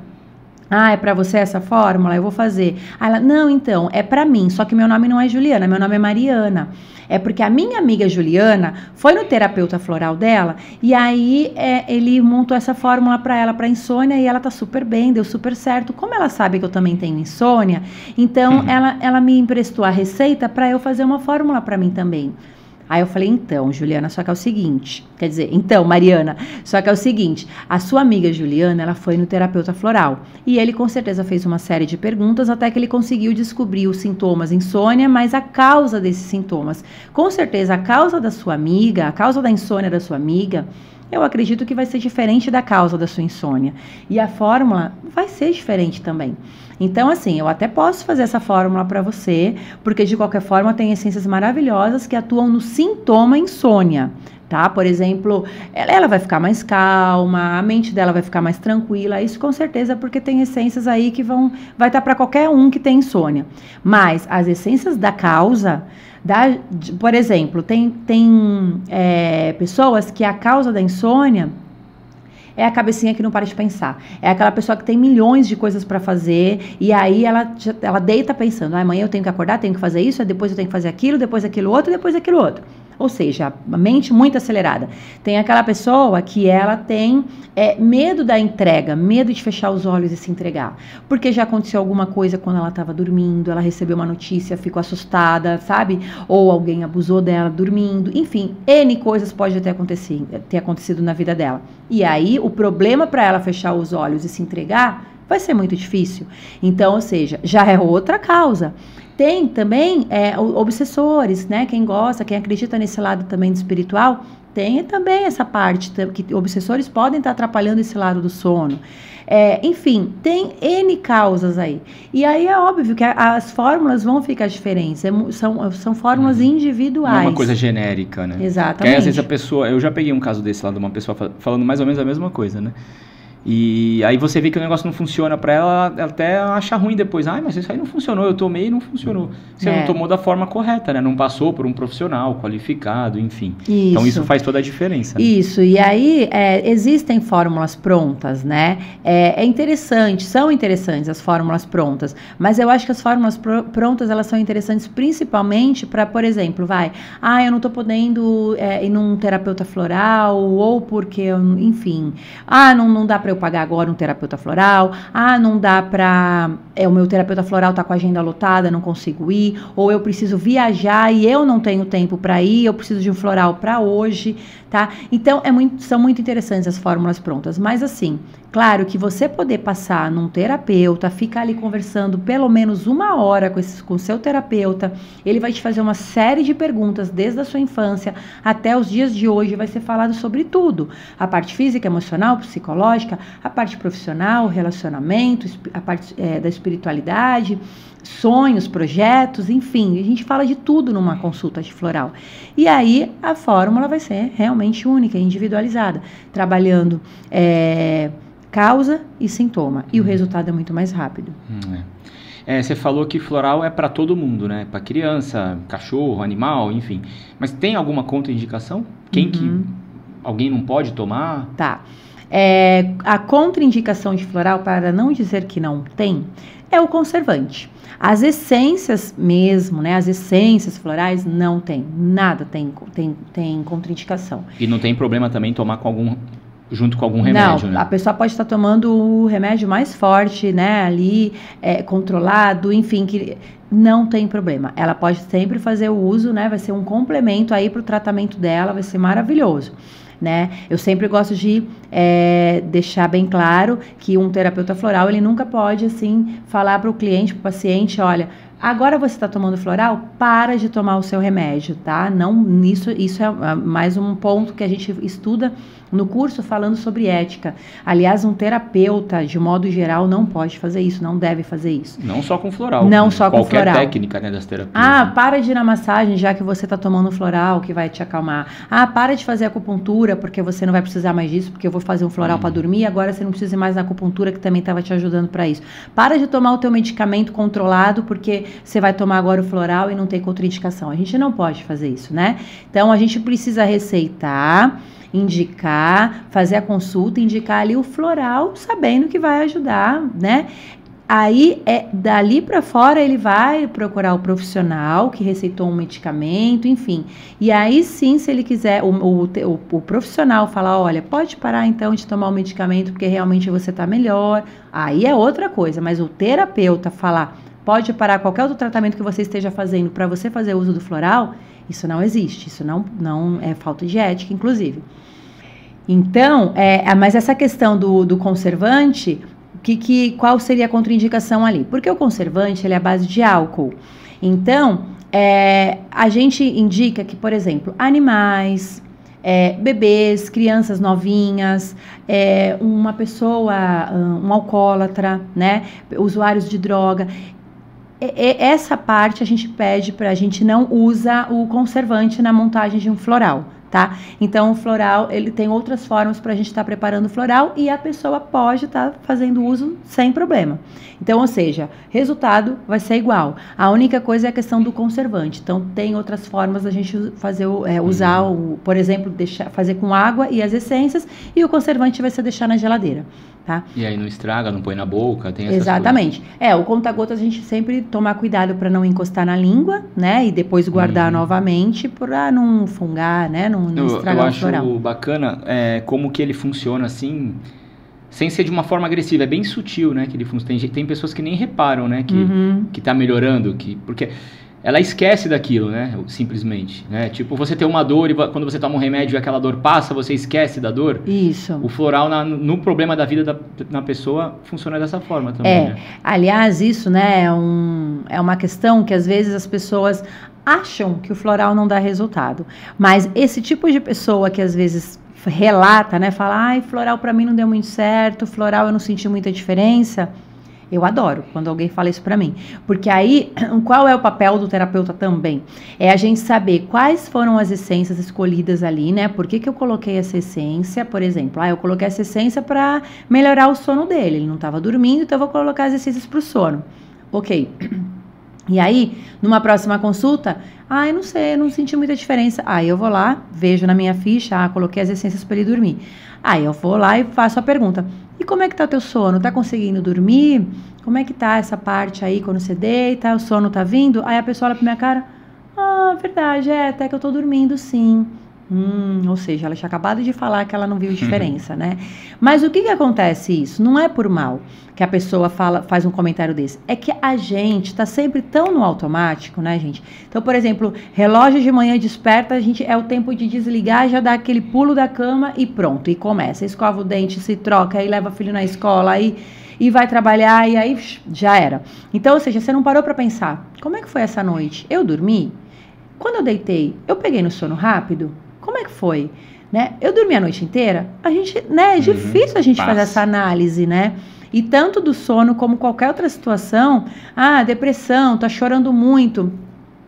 é pra você essa fórmula? Eu vou fazer. Aí ela: não, então, é pra mim, só que meu nome não é Juliana, meu nome é Mariana. É porque a minha amiga Juliana foi no terapeuta floral dela, e aí ele montou essa fórmula pra ela, pra insônia, e ela tá super bem, deu super certo. Como ela sabe que eu também tenho insônia, então ela me emprestou a receita pra eu fazer uma fórmula pra mim também. Aí eu falei, então, Juliana, só que é o seguinte, quer dizer, então, Mariana, só que é o seguinte, a sua amiga Juliana, ela foi no terapeuta floral, e ele com certeza fez uma série de perguntas até que ele conseguiu descobrir os sintomas insônia, mas a causa desses sintomas. Com certeza, a causa da sua amiga, a causa da insônia da sua amiga, eu acredito que vai ser diferente da causa da sua insônia. E a fórmula vai ser diferente também. Então, assim, eu até posso fazer essa fórmula para você, porque de qualquer forma tem essências maravilhosas que atuam no sintoma insônia, tá? Por exemplo, ela vai ficar mais calma, a mente dela vai ficar mais tranquila, isso com certeza porque tem essências aí que vai estar para qualquer um que tem insônia. Mas as essências da causa, por exemplo, tem pessoas que a causa da insônia é a cabecinha que não para de pensar. É aquela pessoa que tem milhões de coisas para fazer e aí ela deita pensando, amanhã eu tenho que acordar, tenho que fazer isso, depois eu tenho que fazer aquilo, depois aquilo outro, depois aquilo outro. Ou seja, a mente muito acelerada. Tem aquela pessoa que ela tem medo da entrega, medo de fechar os olhos e se entregar. Porque já aconteceu alguma coisa quando ela estava dormindo, ela recebeu uma notícia, ficou assustada, sabe? Ou alguém abusou dela dormindo. Enfim, N coisas pode ter acontecido na vida dela. E aí, o problema para ela fechar os olhos e se entregar vai ser muito difícil. Então, ou seja, já é outra causa. Tem também obsessores, né? Quem gosta, quem acredita nesse lado também do espiritual, tem também essa parte que obsessores podem estar atrapalhando esse lado do sono. Enfim, tem N causas aí. E aí é óbvio que as fórmulas vão ficar diferentes. São fórmulas individuais. Não é uma coisa genérica, né? Exatamente. Porque aí, às vezes a pessoa... Eu já peguei um caso desse lá de uma pessoa falando mais ou menos a mesma coisa, né? E aí você vê que o negócio não funciona pra ela, ela até acha ruim depois. Mas isso aí não funcionou, eu tomei e não funcionou. Você não tomou da forma correta, né? Não passou por um profissional qualificado, enfim. Isso. Então isso faz toda a diferença. Né? Isso, e aí existem fórmulas prontas, né? São interessantes as fórmulas prontas, mas eu acho que as fórmulas prontas, elas são interessantes principalmente para, por exemplo, eu não tô podendo ir num terapeuta floral, ou porque, enfim, não dá para eu pagar agora um terapeuta floral, não dá para... o meu terapeuta floral tá com a agenda lotada, não consigo ir, ou eu preciso viajar e eu não tenho tempo para ir, eu preciso de um floral para hoje, tá? Então, são muito interessantes as fórmulas prontas, mas assim, claro que você poder passar num terapeuta, ficar ali conversando pelo menos 1 hora com o seu terapeuta, ele vai te fazer uma série de perguntas desde a sua infância até os dias de hoje, vai ser falado sobre tudo, a parte física, emocional, psicológica, a parte profissional, relacionamento, a parte da espiritualidade, sonhos, projetos, enfim, a gente fala de tudo numa consulta de floral. E aí a fórmula vai ser realmente única, individualizada, trabalhando causa e sintoma, e o resultado é muito mais rápido. Você falou que floral é para todo mundo, né? Para criança, cachorro, animal, enfim. Mas tem alguma contraindicação? Que alguém não pode tomar? Tá. A contraindicação de floral, para não dizer que não tem, é o conservante. As essências mesmo, né? As essências florais não tem, nada tem contraindicação. E não tem problema também tomar junto com algum remédio, não, né? A pessoa pode estar tomando o remédio mais forte, né? Ali, controlado, enfim, que não tem problema. Ela pode sempre fazer o uso, né? Vai ser um complemento aí para o tratamento dela, vai ser maravilhoso. Né? Eu sempre gosto de deixar bem claro que um terapeuta floral, ele nunca pode, assim, falar para o cliente, para o paciente, olha, agora você está tomando floral, para de tomar o seu remédio, tá? Não, isso é mais um ponto que a gente estuda no curso falando sobre ética. Aliás, um terapeuta, de modo geral, não pode fazer isso, não deve fazer isso. Não só com floral. Não só com floral. Qualquer técnica, né, das terapias. Para de ir na massagem, já que você está tomando floral, que vai te acalmar. Para de fazer acupuntura, porque você não vai precisar mais disso, porque eu vou fazer um floral para dormir, agora você não precisa ir mais na acupuntura, que também estava te ajudando para isso. Para de tomar o teu medicamento controlado, porque você vai tomar agora o floral e não tem contraindicação. A gente não pode fazer isso, né? Então, a gente precisa receitar, indicar, fazer a consulta, indicar ali o floral, sabendo que vai ajudar, né? Aí, dali para fora, ele vai procurar o profissional que receitou um medicamento, enfim. E aí, sim, se ele quiser, o profissional falar, olha, pode parar, então, de tomar o medicamento, porque realmente você está melhor. Aí é outra coisa, mas o terapeuta falar, pode parar qualquer outro tratamento que você esteja fazendo para você fazer uso do floral, Isso não existe, isso não é falta de ética, inclusive. Então, mas essa questão do conservante, qual seria a contraindicação ali? Porque o conservante, ele é a base de álcool. Então, a gente indica que, por exemplo, animais, bebês, crianças novinhas, uma pessoa, um alcoólatra, né, usuários de droga, essa parte a gente pede a gente não usa o conservante na montagem de um floral, tá? Então, o floral, ele tem outras formas para a gente estar preparando o floral e a pessoa pode estar fazendo uso sem problema. Então, ou seja, resultado vai ser igual. A única coisa é a questão do conservante. Então, tem outras formas da gente fazer, usar, por exemplo, fazer com água e as essências, e o conservante vai ser deixar na geladeira. Tá? E aí não estraga, não põe na boca, tem essas Exatamente. O conta-gotas a gente sempre tomar cuidado para não encostar na língua, né? E depois guardar novamente para não fungar, né? Não estragar o floral. Eu acho bacana como que ele funciona assim, sem ser de uma forma agressiva. É bem sutil, né? Que ele funciona. Tem pessoas que nem reparam, né? Que tá melhorando, porque ela esquece daquilo, né? Simplesmente, né? Tipo, você tem uma dor e quando você toma um remédio e aquela dor passa, você esquece da dor. Isso. O floral, no problema da vida da pessoa, funciona dessa forma também, né? Aliás, isso, né, é uma questão que às vezes as pessoas acham que o floral não dá resultado. Mas esse tipo de pessoa que às vezes relata, né, fala, ai, floral pra mim não deu muito certo, floral eu não senti muita diferença. Eu adoro quando alguém fala isso pra mim, porque aí, qual é o papel do terapeuta também? É a gente saber quais foram as essências escolhidas ali, né? Por que eu coloquei essa essência, por exemplo? Eu coloquei essa essência pra melhorar o sono dele, ele não tava dormindo, então eu vou colocar as essências pro sono. Ok. E aí, numa próxima consulta, eu não sei, eu não senti muita diferença. Aí eu vou lá, vejo na minha ficha, coloquei as essências para ele dormir. Aí eu vou lá e faço a pergunta, e como é que tá o teu sono? Tá conseguindo dormir? Como é que tá essa parte aí quando você deita? O sono tá vindo? Aí a pessoa olha pra minha cara, verdade, até que eu tô dormindo sim. Ou seja, ela tinha acabado de falar que ela não viu diferença, né? Mas o que acontece isso? Não é por mal que a pessoa faz um comentário desse. É que a gente tá sempre tão no automático, né, gente? Então, por exemplo, relógio de manhã desperta, a gente é o tempo de desligar, já dá aquele pulo da cama e pronto, e começa. Escova o dente, se troca, aí leva o filho na escola, e vai trabalhar, e aí já era. Então, ou seja, você não parou pra pensar, como é que foi essa noite? Eu dormi? Quando eu deitei, eu peguei no sono rápido? Como é que foi? Né? Eu dormi a noite inteira? A gente, né? É difícil a gente fazer essa análise, né? E tanto do sono como qualquer outra situação, depressão, tá chorando muito.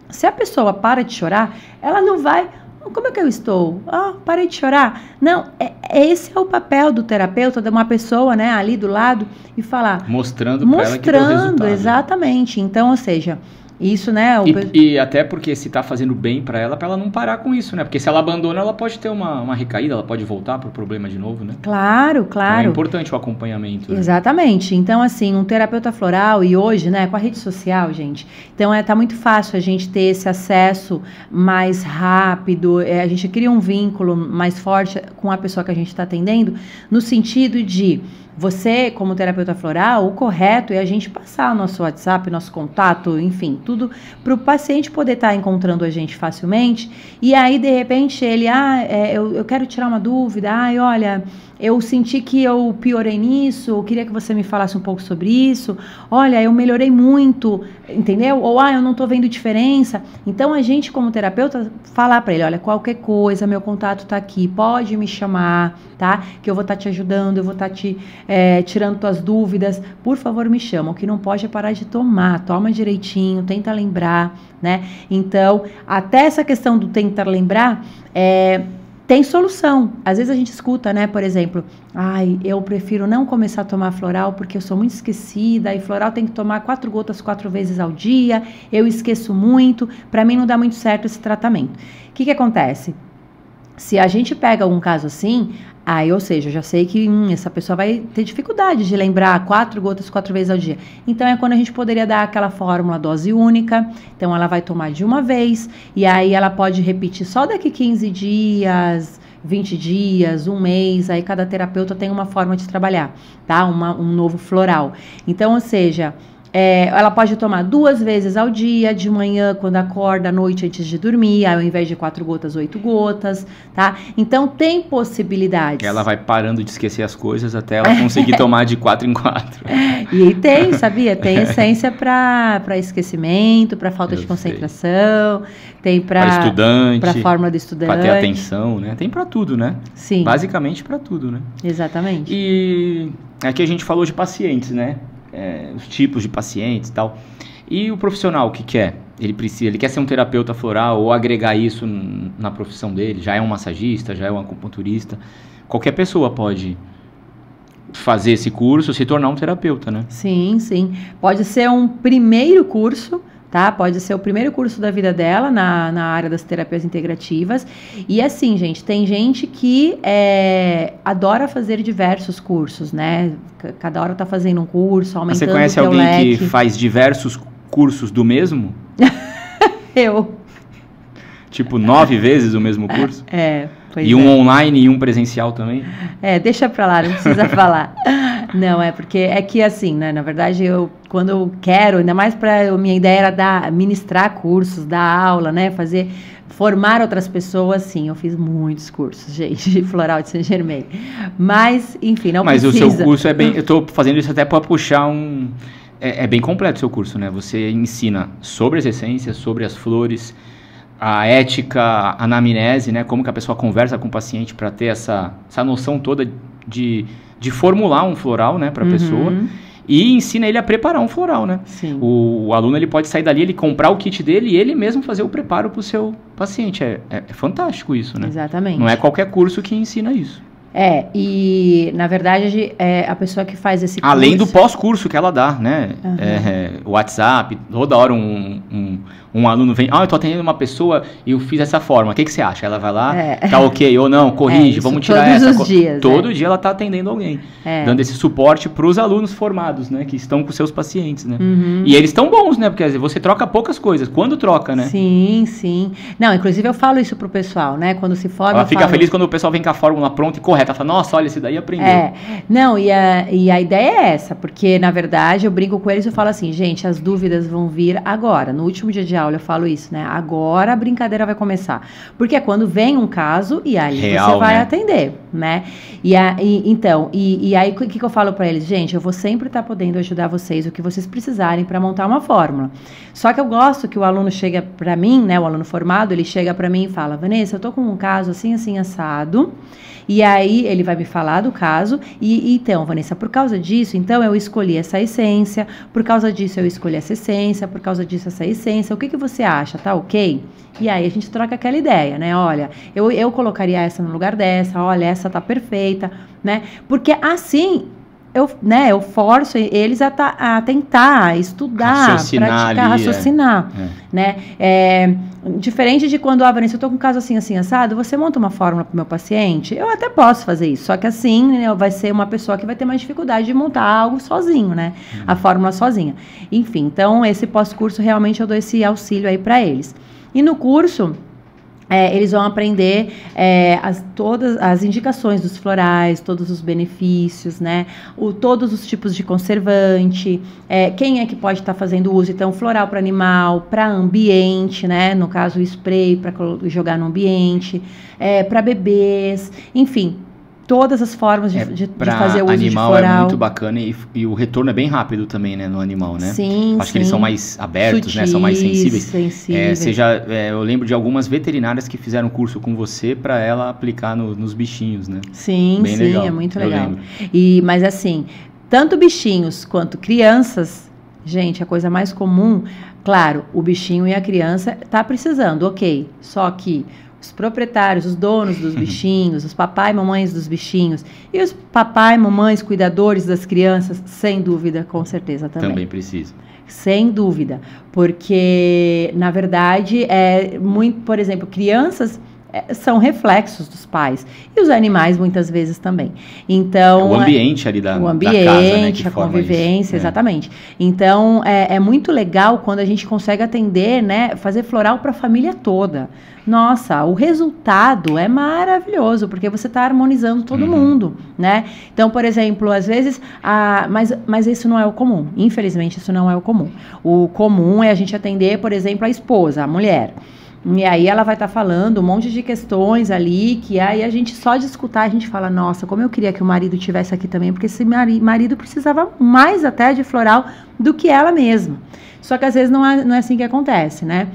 Se a pessoa para de chorar, ela não vai... Como é que eu estou? Parei de chorar. Não, esse é o papel do terapeuta, de uma pessoa, né, ali do lado, e falar... Mostrando para ela que deu resultado. Exatamente. Então, ou seja... Isso, né? E até porque se tá fazendo bem para ela não parar com isso, né? Porque se ela abandona, ela pode ter uma recaída, ela pode voltar pro problema de novo, né? Claro. Então é importante o acompanhamento. Né? Exatamente. Então, assim, um terapeuta floral, e hoje, né, com a rede social, gente, então tá muito fácil a gente ter esse acesso mais rápido, a gente cria um vínculo mais forte com a pessoa que a gente está atendendo, no sentido de você, como terapeuta floral, o correto é a gente passar o nosso WhatsApp, nosso contato, enfim, tudo para o paciente poder estar encontrando a gente facilmente. E aí, de repente, ele, eu quero tirar uma dúvida, olha, eu senti que eu piorei nisso, eu queria que você me falasse um pouco sobre isso, olha, eu melhorei muito, entendeu? Ou, eu não tô vendo diferença. Então, a gente, como terapeuta, falar para ele, olha, qualquer coisa, meu contato tá aqui, pode me chamar, tá? Que eu vou estar te ajudando, eu vou estar te tirando tuas dúvidas, por favor, me chama. O que não pode é parar de tomar, toma direitinho, tenta lembrar, né? Então, até essa questão do tentar lembrar, tem solução. Às vezes a gente escuta, né, por exemplo, eu prefiro não começar a tomar floral porque eu sou muito esquecida, e floral tem que tomar 4 gotas 4 vezes ao dia, eu esqueço muito, para mim não dá muito certo esse tratamento. O que acontece? Se a gente pega algum caso assim, ou seja, eu já sei que essa pessoa vai ter dificuldade de lembrar 4 gotas 4 vezes ao dia. Então, é quando a gente poderia dar aquela fórmula dose única. Então, ela vai tomar de uma vez, e aí ela pode repetir só daqui 15 dias, 20 dias, um mês, aí cada terapeuta tem uma forma de trabalhar, tá? Um novo floral. Então, ou seja... Ela pode tomar 2 vezes ao dia, de manhã, quando acorda, à noite, antes de dormir, ao invés de 4 gotas, 8 gotas, tá? Então, tem possibilidades. Ela vai parando de esquecer as coisas até ela conseguir tomar de 4 em 4. E tem, sabia? Tem essência para esquecimento, para falta de concentração, tem para estudante, para fórmula do estudante. Para ter atenção, né? Tem para tudo, né? Sim. Basicamente para tudo, né? Exatamente. E aqui a gente falou de pacientes, né? Os tipos de pacientes e tal. E o profissional, o que quer? Ele quer ser um terapeuta floral ou agregar isso na profissão dele, já é um massagista, já é um acupunturista. Qualquer pessoa pode fazer esse curso, se tornar um terapeuta, né? Sim, sim. Pode ser um primeiro curso, tá? Pode ser o primeiro curso da vida dela na área das terapias integrativas. E assim, gente, tem gente que adora fazer diversos cursos, né? Cada hora tá fazendo um curso, aumentando o teu leque. Você conhece alguém que faz diversos cursos do mesmo? Eu. Tipo, 9 vezes o mesmo curso? Pois e um online e um presencial também? Deixa pra lá, não precisa falar. Não, porque é que assim, né, na verdade, quando eu quero, ainda mais minha ideia era ministrar cursos, dar aula, né, formar outras pessoas, sim, eu fiz muitos cursos, gente, de floral de Saint-Germain. Mas, enfim, não precisa. Mas o seu curso eu tô fazendo isso até para puxar é bem completo o seu curso, né? Você ensina sobre as essências, sobre as flores, a ética, a anamnese, né? Como que a pessoa conversa com o paciente para ter essa noção toda de formular um floral, né, para a pessoa. E ensina ele a preparar um floral, né? Sim. O aluno ele pode sair dali, ele comprar o kit dele e ele mesmo fazer o preparo para o seu paciente. É fantástico isso, né? Exatamente. Não é qualquer curso que ensina isso. E na verdade a pessoa que faz esse curso... Além do pós-curso que ela dá, né? O WhatsApp, toda hora um aluno vem, eu tô atendendo uma pessoa e eu fiz essa forma, o que você acha? Ela vai lá, tá ok, ou não, corrige, vamos tirar essa... Todos os dias. Todo dia ela tá atendendo alguém, dando esse suporte pros alunos formados, né? Que estão com seus pacientes, né? E eles estão bons, né? Porque você troca poucas coisas, quando troca, né? Sim, sim. Não, inclusive eu falo isso pro pessoal, né? Quando se forma... Ela fica feliz quando o pessoal vem com a fórmula pronta e correta. Ela fala, nossa, olha, esse daí aprendeu. Não, e a ideia é essa, porque na verdade eu brinco com eles e eu falo assim, gente, as dúvidas vão vir agora. No último dia de aula eu falo isso, né? Agora a brincadeira vai começar. Porque é quando vem um caso e aí real, você vai né? Atender, né? E aí o que eu falo pra eles? Gente, eu vou sempre estar podendo ajudar vocês, o que vocês precisarem para montar uma fórmula. Só que eu gosto que o aluno chega pra mim, né? O aluno formado, ele chega pra mim e fala, Vanessa, eu tô com um caso assim, assim, assado. E aí ele vai me falar do caso e então, Vanessa, por causa disso, então eu escolhi essa essência, por causa disso eu escolhi essa essência, por causa disso essa essência, o que você acha, tá ok? E aí a gente troca aquela ideia, né? Olha, eu colocaria essa no lugar dessa, olha, essa tá perfeita, né? Porque assim... Eu forço eles a tentar estudar, praticar, raciocinar, né? Diferente de quando, Vanessa, eu tô com um caso assim, assim, assado, você monta uma fórmula pro meu paciente, eu até posso fazer isso, só que assim, né, vai ser uma pessoa que vai ter mais dificuldade de montar algo sozinho, né? A fórmula sozinha. Enfim, então, esse pós-curso, realmente, eu dou esse auxílio aí para eles. E no curso... eles vão aprender todas as indicações dos florais, todos os benefícios, né? Todos os tipos de conservante, quem é que pode estar fazendo uso, então, floral para animal, para ambiente, né? No caso, o spray para jogar no ambiente, para bebês, enfim... Todas as formas de fazer o uso de floral. Animal é muito bacana e o retorno é bem rápido também, né, no animal, né? Sim, Acho que eles são mais abertos, sutis, né? São mais sensíveis. Sensíveis. Eu lembro de algumas veterinárias que fizeram curso com você para ela aplicar nos bichinhos, né? Sim, bem legal. É muito legal. Mas assim, tanto bichinhos quanto crianças, gente, a coisa mais comum, claro, o bichinho e a criança tá precisando, ok. Só que os proprietários, os donos dos bichinhos, os papai e mamães dos bichinhos e os papai e mamães cuidadores das crianças, sem dúvida, com certeza também. Também precisa. Sem dúvida, porque, na verdade, por exemplo, crianças são reflexos dos pais. E os animais, muitas vezes, também. Então, o ambiente ali da casa, né, que a convivência, exatamente. Então, é muito legal quando a gente consegue atender, né, fazer floral para a família toda. Nossa, o resultado é maravilhoso, porque você está harmonizando todo mundo, né? Então, por exemplo, às vezes, mas isso não é o comum. Infelizmente, isso não é o comum. O comum é a gente atender, por exemplo, a esposa, a mulher. E aí ela vai estar falando um monte de questões ali, que aí a gente só de escutar, a gente fala, nossa, como eu queria que o marido tivesse aqui também, porque esse marido precisava mais até de floral do que ela mesma. Só que às vezes não é assim que acontece, né?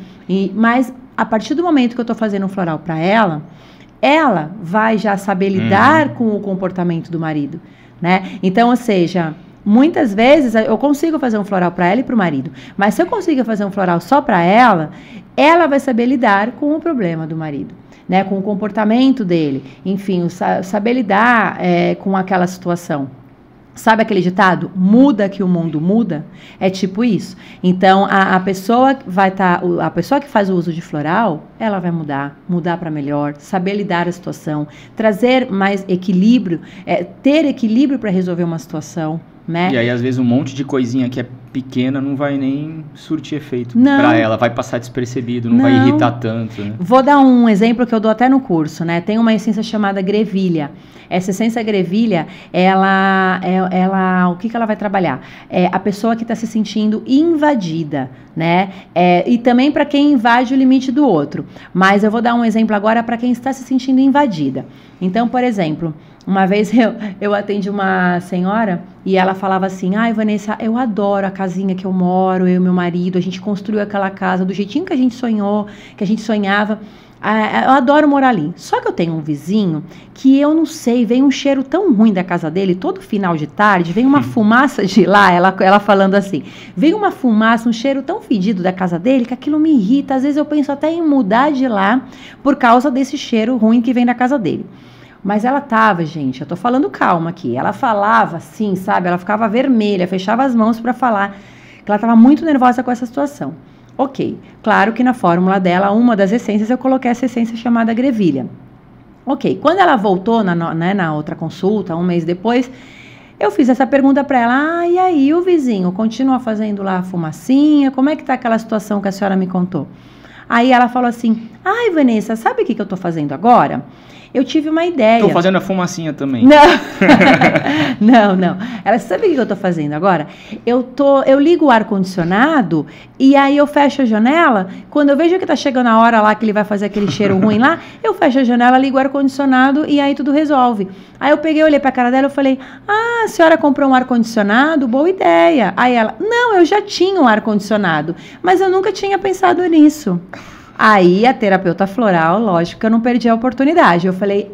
Mas a partir do momento que eu estou fazendo um floral para ela vai já saber lidar com o comportamento do marido, né? Então, ou seja, muitas vezes eu consigo fazer um floral para ela e para o marido, mas se eu consigo fazer um floral só para ela vai saber lidar com o problema do marido, né? Com o comportamento dele, enfim, saber lidar com aquela situação. Sabe aquele ditado? Muda que o mundo muda? É tipo isso. Então, a pessoa que faz o uso de floral, ela vai mudar para melhor, saber lidar a situação, trazer mais equilíbrio, ter equilíbrio para resolver uma situação, né? E aí, às vezes, um monte de coisinha que é pequena não vai nem surtir efeito para ela, vai passar despercebido, não vai irritar tanto, né? Vou dar um exemplo que eu dou até no curso, né? Tem uma essência chamada grevilha. Essa essência grevilha, o que ela vai trabalhar? É a pessoa que está se sentindo invadida, né? E também para quem invade o limite do outro. Mas eu vou dar um exemplo agora para quem está se sentindo invadida. Então, por exemplo, uma vez eu atendi uma senhora e ela falava assim, ai, Vanessa, eu adoro a casinha que eu moro, eu e meu marido, a gente construiu aquela casa do jeitinho que a gente sonhou, que a gente sonhava. Eu adoro morar ali. Só que eu tenho um vizinho que eu não sei, vem um cheiro tão ruim da casa dele, todo final de tarde, vem uma fumaça de lá, ela falando assim, vem uma fumaça, um cheiro tão fedido da casa dele que aquilo me irrita. Às vezes eu penso até em mudar de lá por causa desse cheiro ruim que vem da casa dele. Mas ela tava, gente, eu tô falando calma aqui, ela falava assim, sabe, ela ficava vermelha, fechava as mãos para falar, que ela tava muito nervosa com essa situação. Ok, claro que na fórmula dela, uma das essências, eu coloquei essa essência chamada grevilha. Ok, quando ela voltou na outra consulta, um mês depois, eu fiz essa pergunta para ela, e aí o vizinho continua fazendo lá a fumacinha, como é que tá aquela situação que a senhora me contou? Aí ela falou assim, ai Vanessa, sabe o que eu tô fazendo agora? Eu tive uma ideia. Tô fazendo a fumacinha também. Não. Não. Ela sabe o que eu tô fazendo agora? Eu ligo o ar-condicionado e aí eu fecho a janela. Quando eu vejo que tá chegando a hora lá que ele vai fazer aquele cheiro ruim lá, eu fecho a janela, ligo o ar-condicionado e aí tudo resolve. Aí eu peguei, olhei pra cara dela e falei, a senhora comprou um ar-condicionado? Boa ideia. Aí ela, não, eu já tinha um ar-condicionado, mas eu nunca tinha pensado nisso. Aí a terapeuta floral, lógico que eu não perdi a oportunidade. Eu falei,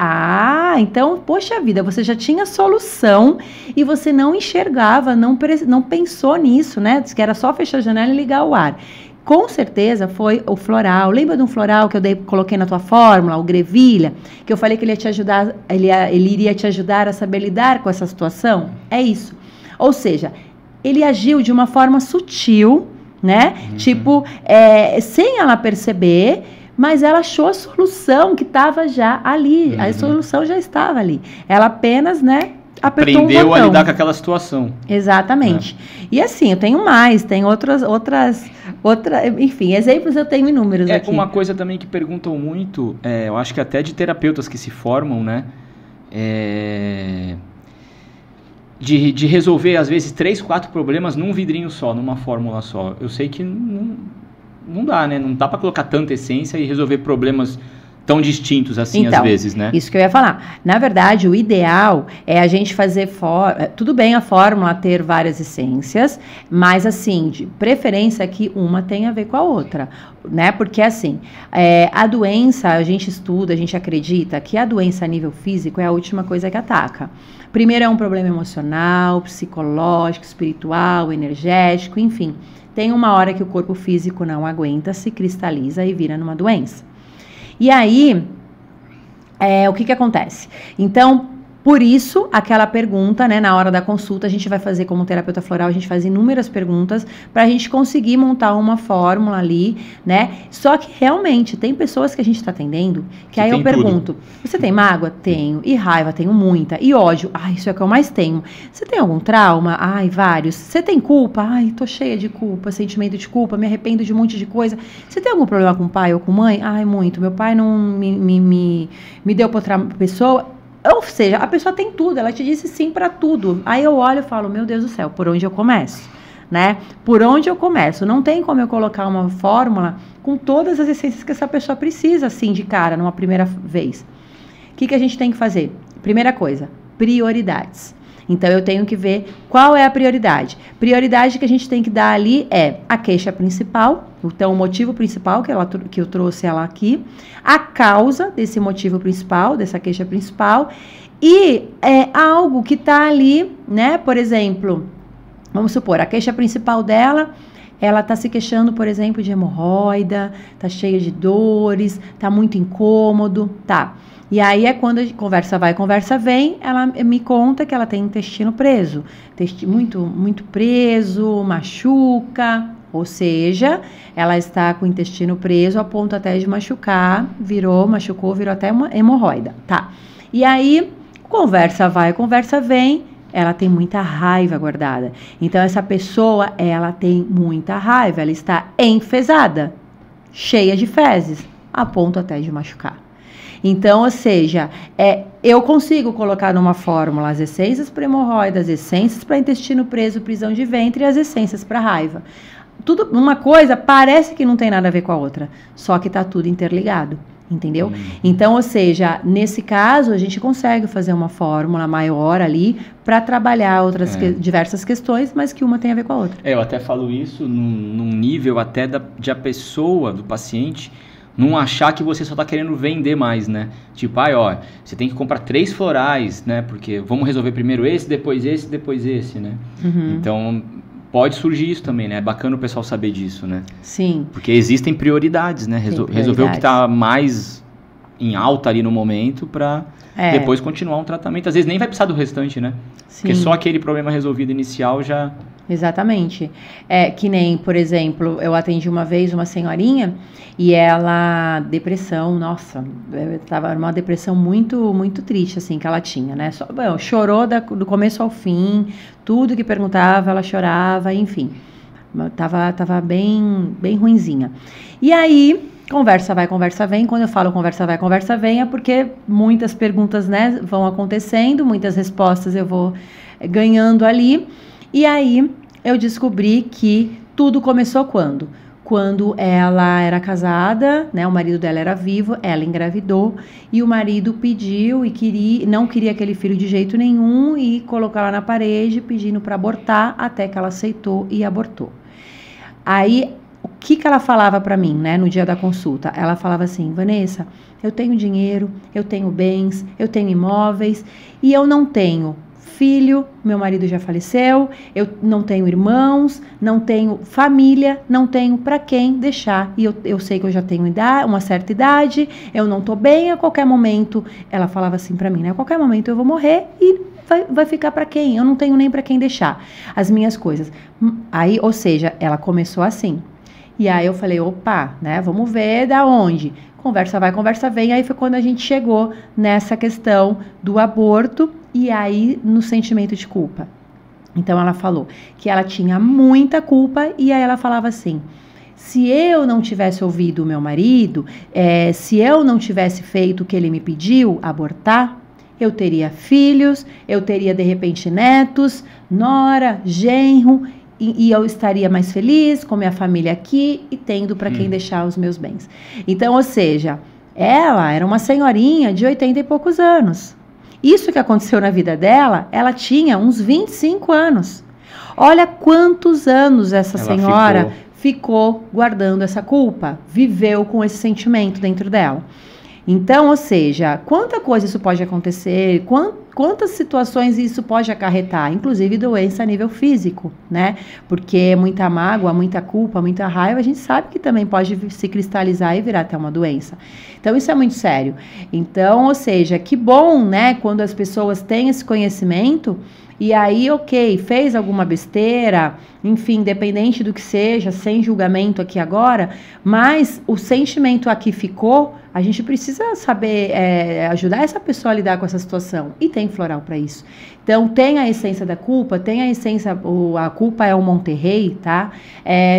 então, poxa vida, você já tinha solução e você não enxergava, não pensou nisso, né? Diz que era só fechar a janela e ligar o ar. Com certeza foi o floral. Lembra de um floral que eu coloquei na tua fórmula, o grevilha, que eu falei que ele ia te ajudar, ele iria te ajudar a saber lidar com essa situação? É isso. Ou seja, ele agiu de uma forma sutil, né? Tipo, sem ela perceber, mas ela achou a solução que estava já ali. A solução já estava ali. Ela apenas, né, apertou aprendeu um botão. A lidar com aquela situação. Exatamente. E assim, eu tenho mais, tem outras, enfim, exemplos eu tenho inúmeros aqui. Uma coisa também que perguntam muito, eu acho que até de terapeutas que se formam, né? De resolver, às vezes, 3, 4 problemas num vidrinho só, numa fórmula só. Eu sei que não dá, né? Não dá pra colocar tanta essência e resolver problemas tão distintos assim, então, às vezes, né? Isso que eu ia falar. Na verdade, o ideal é a gente fazer... Tudo bem a fórmula ter várias essências, mas assim, de preferência que uma tenha a ver com a outra, né? Porque assim, a doença, a gente estuda, a gente acredita que a doença a nível físico é a última coisa que ataca. Primeiro é um problema emocional, psicológico, espiritual, energético, enfim. Tem uma hora que o corpo físico não aguenta, se cristaliza e vira numa doença. E aí, o que acontece? Então, Por isso, aquela pergunta, né, na hora da consulta, a gente vai fazer como terapeuta floral, a gente faz inúmeras perguntas para a gente conseguir montar uma fórmula ali, né? Só que realmente tem pessoas que a gente está atendendo que aí eu pergunto: você tem mágoa? Tenho. E raiva? Tenho muita. E ódio? Ai, isso é o que eu mais tenho. Você tem algum trauma? Ai, vários. Você tem culpa? Ai, tô cheia de culpa, sentimento de culpa, me arrependo de um monte de coisa. Você tem algum problema com o pai ou com mãe? Ai, muito. Meu pai não me deu para outra pessoa. Ou seja, a pessoa tem tudo, ela te disse sim para tudo. Aí eu olho e falo, meu Deus do céu, por onde eu começo? Né? Por onde eu começo? Não tem como eu colocar uma fórmula com todas as essências que essa pessoa precisa, assim, de cara, numa primeira vez. O que a gente tem que fazer? Primeira coisa, prioridades. Então, eu tenho que ver qual é a prioridade. Prioridade que a gente tem que dar ali é a queixa principal, então o motivo principal que eu trouxe ela aqui, a causa desse motivo principal, dessa queixa principal, e algo que está ali, né? Por exemplo, vamos supor, a queixa principal dela, ela está se queixando, por exemplo, de hemorroida, está cheia de dores, está muito incômodo, tá? E aí é quando a conversa vai, conversa vem, ela me conta que ela tem intestino preso, muito preso, machuca, ou seja, ela está com o intestino preso a ponto até de machucar, virou até uma hemorroida, tá? E aí, conversa vai, conversa vem, ela tem muita raiva guardada. Então, essa pessoa, ela tem muita raiva, ela está enfesada, cheia de fezes, a ponto até de machucar. Então, ou seja, eu consigo colocar numa fórmula as essências para hemorroida, as essências para intestino preso, prisão de ventre e as essências para raiva. Tudo, uma coisa parece que não tem nada a ver com a outra, só que está tudo interligado, entendeu? Então, ou seja, nesse caso, a gente consegue fazer uma fórmula maior ali para trabalhar outras diversas questões, mas que uma tem a ver com a outra. Eu até falo isso num nível até de a pessoa, do paciente, não achar que você só está querendo vender mais, né? Tipo, ó, você tem que comprar 3 florais, né? Porque vamos resolver primeiro esse, depois esse, né? Uhum. Então, pode surgir isso também, né? É bacana o pessoal saber disso, né? Sim. Porque existem prioridades, né? Resolver o que está mais em alta ali no momento para depois continuar um tratamento. Às vezes nem vai precisar do restante, né? Sim. Porque só aquele problema resolvido inicial já... Exatamente. Que nem, por exemplo, eu atendi uma vez uma senhorinha e ela, depressão, nossa, estava numa depressão muito, muito triste, assim, que ela tinha, né? Chorou do começo ao fim, tudo que perguntava, ela chorava, enfim. Tava bem, bem ruinzinha. E aí, conversa vai, conversa vem. Quando eu falo conversa vai, conversa vem, é porque muitas perguntas, né, vão acontecendo, muitas respostas eu vou ganhando ali. E aí, eu descobri que tudo começou quando? Quando ela era casada, né, o marido dela era vivo, ela engravidou, e o marido pediu e não queria aquele filho de jeito nenhum, e colocou ela na parede pedindo para abortar, até que ela aceitou e abortou. Aí, o que ela falava para mim, né, no dia da consulta? Ela falava assim: Vanessa, eu tenho dinheiro, eu tenho bens, eu tenho imóveis, e eu não tenho filho, meu marido já faleceu, eu não tenho irmãos, não tenho família, não tenho para quem deixar. E eu sei que eu já tenho uma certa idade, eu não tô bem, a qualquer momento, ela falava assim para mim, né? A qualquer momento eu vou morrer e vai ficar para quem? Eu não tenho nem para quem deixar as minhas coisas. Aí, ou seja, ela começou assim. E aí eu falei, opa, né? Vamos ver da onde. Conversa vai, conversa vem. Aí foi quando a gente chegou nessa questão do aborto e aí no sentimento de culpa. Então ela falou que ela tinha muita culpa e aí ela falava assim: se eu não tivesse ouvido o meu marido, se eu não tivesse feito o que ele me pediu, abortar, eu teria filhos, eu teria de repente netos, nora, genro, e eu estaria mais feliz com minha família aqui e tendo para quem deixar os meus bens. Então, ou seja, ela era uma senhorinha de 80 e poucos anos. Isso que aconteceu na vida dela, ela tinha uns 25 anos. Olha quantos anos essa senhora ficou guardando essa culpa, viveu com esse sentimento dentro dela. Então, ou seja, quanta coisa isso pode acontecer, quantas situações isso pode acarretar, inclusive doença a nível físico, né? Porque muita mágoa, muita culpa, muita raiva, a gente sabe que também pode se cristalizar e virar até uma doença. Então, isso é muito sério. Então, ou seja, que bom, né, quando as pessoas têm esse conhecimento. E aí, ok, fez alguma besteira, enfim, independente do que seja, sem julgamento aqui agora, mas o sentimento aqui ficou, a gente precisa saber ajudar essa pessoa a lidar com essa situação. E tem floral para isso. Então, tem a essência da culpa, tem a essência, a culpa é o Monterrey, tá?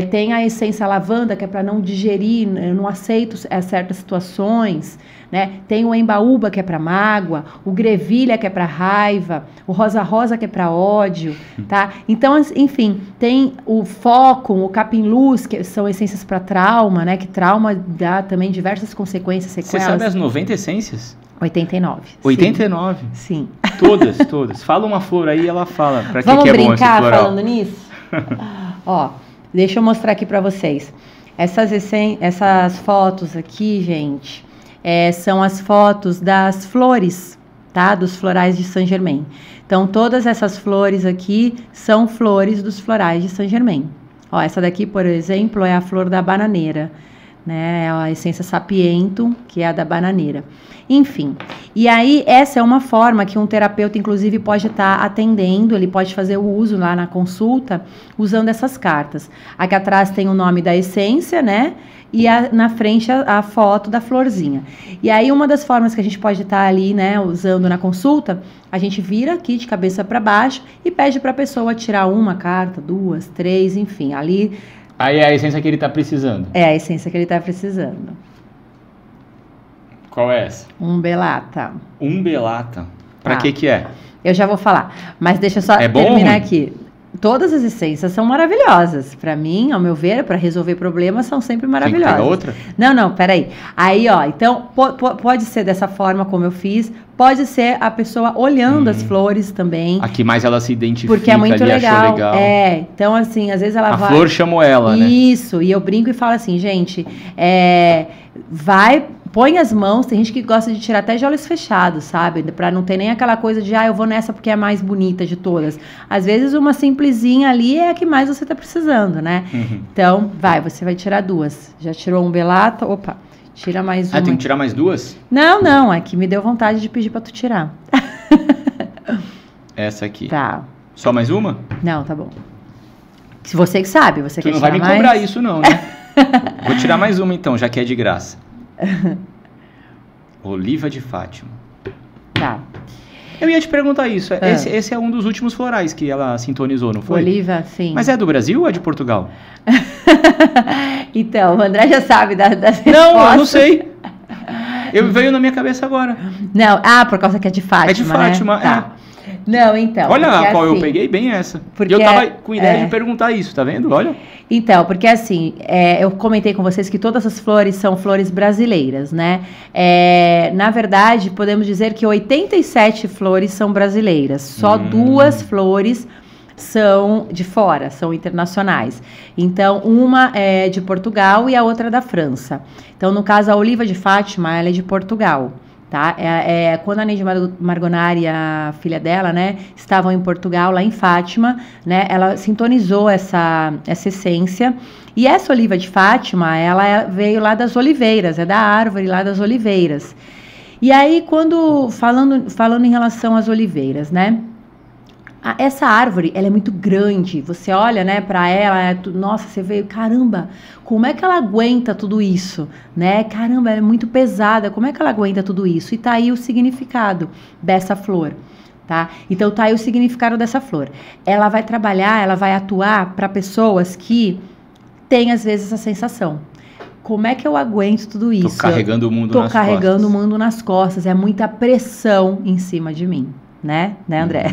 Tem a essência lavanda, que é para não digerir, eu não aceito certas situações, né? Tem o embaúba, que é para mágoa, o grevilha, que é para raiva, o rosa-rosa, que é para ódio, tá? Então, enfim, tem o foco, o capim-luz, que são essências para trauma, né? Que trauma dá também diversas consequências, sequelas. Você sabe as 90 essências? 89. 89? Sim. Todas. Fala uma flor aí, ela fala. Pra que Vamos que é bom esse brincar floral? falando nisso? Ó, deixa eu mostrar aqui pra vocês. Essas fotos aqui, gente, são as fotos das flores, tá? Dos florais de Saint Germain. Então, todas essas flores aqui são flores dos florais de Saint Germain. Ó, essa daqui, por exemplo, é a flor da bananeira, né? É a essência sapientum, que é a da bananeira. Enfim, e aí essa é uma forma que um terapeuta, inclusive, pode estar atendendo, ele pode fazer o uso lá na consulta, usando essas cartas. Aqui atrás tem o nome da essência, né? E na frente a foto da florzinha. E aí uma das formas que a gente pode estar ali, né, usando na consulta, a gente vira aqui de cabeça para baixo e pede para a pessoa tirar uma carta, 2, 3, enfim, ali... Aí é a essência que ele está precisando. É a essência que ele está precisando. Qual é essa? Umbelata. Umbelata. Pra Tá. que é? Eu já vou falar, mas deixa eu só É bom terminar ou ruim? aqui. Todas as essências são maravilhosas. Para mim, ao meu ver, para resolver problemas, são sempre Tem que maravilhosas. pegar outra? Não, peraí. Aí, ó, então, pode ser dessa forma como eu fiz, pode ser a pessoa olhando as flores também, A que mais ela se identifica porque é muito ali, achou legal. legal. Então, assim, às vezes ela A vai... flor chamou ela, né? Isso, e eu brinco e falo assim, gente, põe as mãos, tem gente que gosta de tirar até de olhos fechados, sabe? Pra não ter nem aquela coisa de, eu vou nessa porque é a mais bonita de todas. Às vezes uma simplesinha ali é a que mais você tá precisando, né? Então, você vai tirar 2. Já tirou um belata? Opa, tira mais uma. Tem que tirar mais 2? Não, é que me deu vontade de pedir pra tu tirar. Essa aqui. Tá. Só mais uma? Não, tá bom. Se você que sabe, você Tu quer não tirar vai me mais? cobrar isso não, né? Vou tirar mais uma então, já que é de graça. Oliva de Fátima. Tá. Eu ia te perguntar isso. Esse é um dos últimos florais que ela sintonizou, não foi? Oliva, sim. Mas é do Brasil ou é de Portugal? Então, o André já sabe das Não, eu não sei. Veio na minha cabeça agora. Não, por causa que é de Fátima, É de Fátima, né? Tá. Não, então. Olha porque, qual assim, eu peguei, bem essa. porque E eu tava com ideia de perguntar isso, tá vendo? Olha. Então, porque assim, eu comentei com vocês que todas as flores são flores brasileiras, né? Na verdade, podemos dizer que 87 flores são brasileiras. Só 2 flores são de fora, são internacionais. Então, uma é de Portugal e a outra é da França. Então, no caso, a Oliva de Fátima, ela é de Portugal. Tá? Quando a Neide Margonari e a filha dela, né, estavam em Portugal, lá em Fátima, né, ela sintonizou essa essência. E essa oliva de Fátima, ela veio lá das oliveiras, é da árvore lá das oliveiras. E aí, falando em relação às oliveiras, né, essa árvore, ela é muito grande. Você olha, né, para ela, nossa, você vê, caramba, como é que ela aguenta tudo isso, né? Caramba, ela é muito pesada. Como é que ela aguenta tudo isso? E tá aí o significado dessa flor, tá? Então tá aí o significado dessa flor. Ela vai trabalhar, ela vai atuar para pessoas que têm às vezes essa sensação. Como é que eu aguento tudo isso? Tô carregando o mundo nas costas. Tô carregando o mundo nas costas. É muita pressão em cima de mim. Né, André?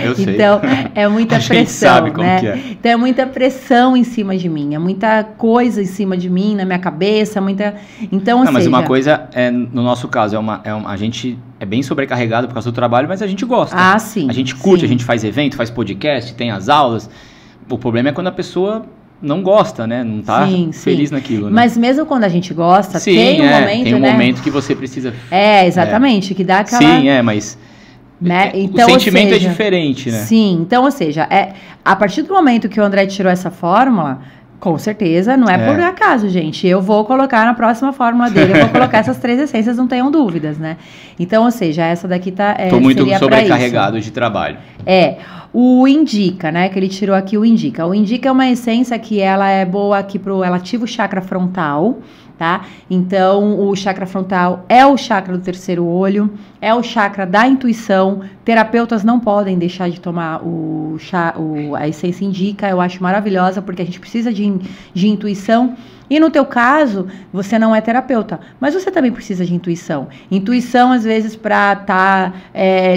Eu sei. Então, é muita pressão, gente sabe como né? que é. Então, é muita pressão em cima de mim, é muita coisa em cima de mim, na minha cabeça, muita... Então, mas uma coisa, no nosso caso, a gente é bem sobrecarregado por causa do trabalho, mas a gente gosta. Ah, sim. A gente curte, sim. A gente faz evento, faz podcast, tem as aulas. O problema é quando a pessoa não gosta, né? Não tá feliz naquilo, né? Mas mesmo quando a gente gosta, tem um momento, tem um né? momento que você precisa... Exatamente, que dá aquela... Sim, mas... Né? Então, o sentimento é diferente, né? Sim, então, ou seja, a partir do momento que o André tirou essa fórmula, com certeza, não é por acaso, gente. Eu vou colocar na próxima fórmula dele, eu vou colocar essas 3 essências, não tenham dúvidas, né? Então, ou seja, essa daqui tá... Tô muito sobrecarregado de trabalho. O Indica, né, que ele tirou aqui o Indica. O Indica é uma essência que ela é boa aqui ela ativa o chakra frontal, tá? Então, o chakra frontal é o chakra do terceiro olho, é o chakra da intuição. Terapeutas não podem deixar de tomar a essência Indica, eu acho maravilhosa, porque a gente precisa de intuição. E no teu caso, você não é terapeuta, mas você também precisa de intuição. Intuição, às vezes, para estar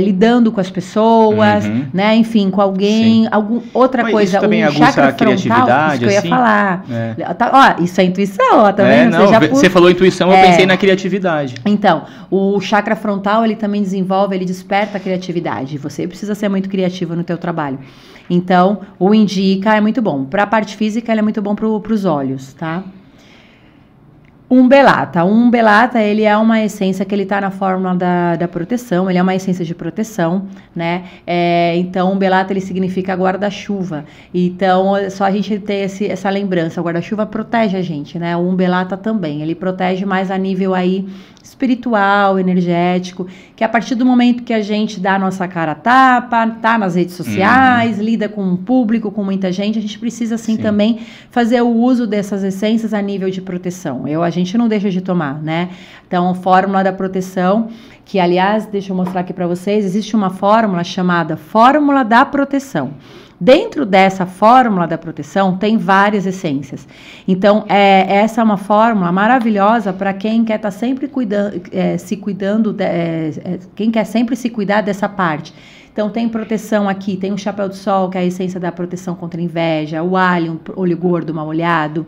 lidando com as pessoas, né? Enfim, com alguém, outra coisa. Isso também aguça a criatividade, isso que eu ia falar. Ó, isso é intuição, ó, tá vendo? Você falou intuição, eu pensei na criatividade. Então, o chakra frontal, ele também desenvolve, ele desperta a criatividade. Você precisa ser muito criativo no teu trabalho. Então, o Indica é muito bom. Para a parte física, ele é muito bom para os olhos, tá? Umbelata. O Umbelata, ele é uma essência que ele tá na fórmula da proteção, ele é uma essência de proteção, né? Então, Umbelata, ele significa guarda-chuva. Então, só a gente ter essa lembrança, o guarda-chuva protege a gente, né? O Umbelata também, ele protege mais a nível aí espiritual, energético, que a partir do momento que a gente dá a nossa cara a tapa, tá nas redes sociais, lida com o público, com muita gente, a gente precisa sim também fazer o uso dessas essências a nível de proteção. A gente não deixa de tomar, né? Então, fórmula da proteção, que aliás, deixa eu mostrar aqui para vocês, existe uma fórmula chamada Fórmula da Proteção. Dentro dessa fórmula da proteção tem várias essências. Então, essa é uma fórmula maravilhosa para quem quer estar sempre quem quer sempre se cuidar dessa parte. Então, tem proteção aqui, tem o chapéu do sol, que é a essência da proteção contra a inveja, o alho, olho gordo, mal olhado,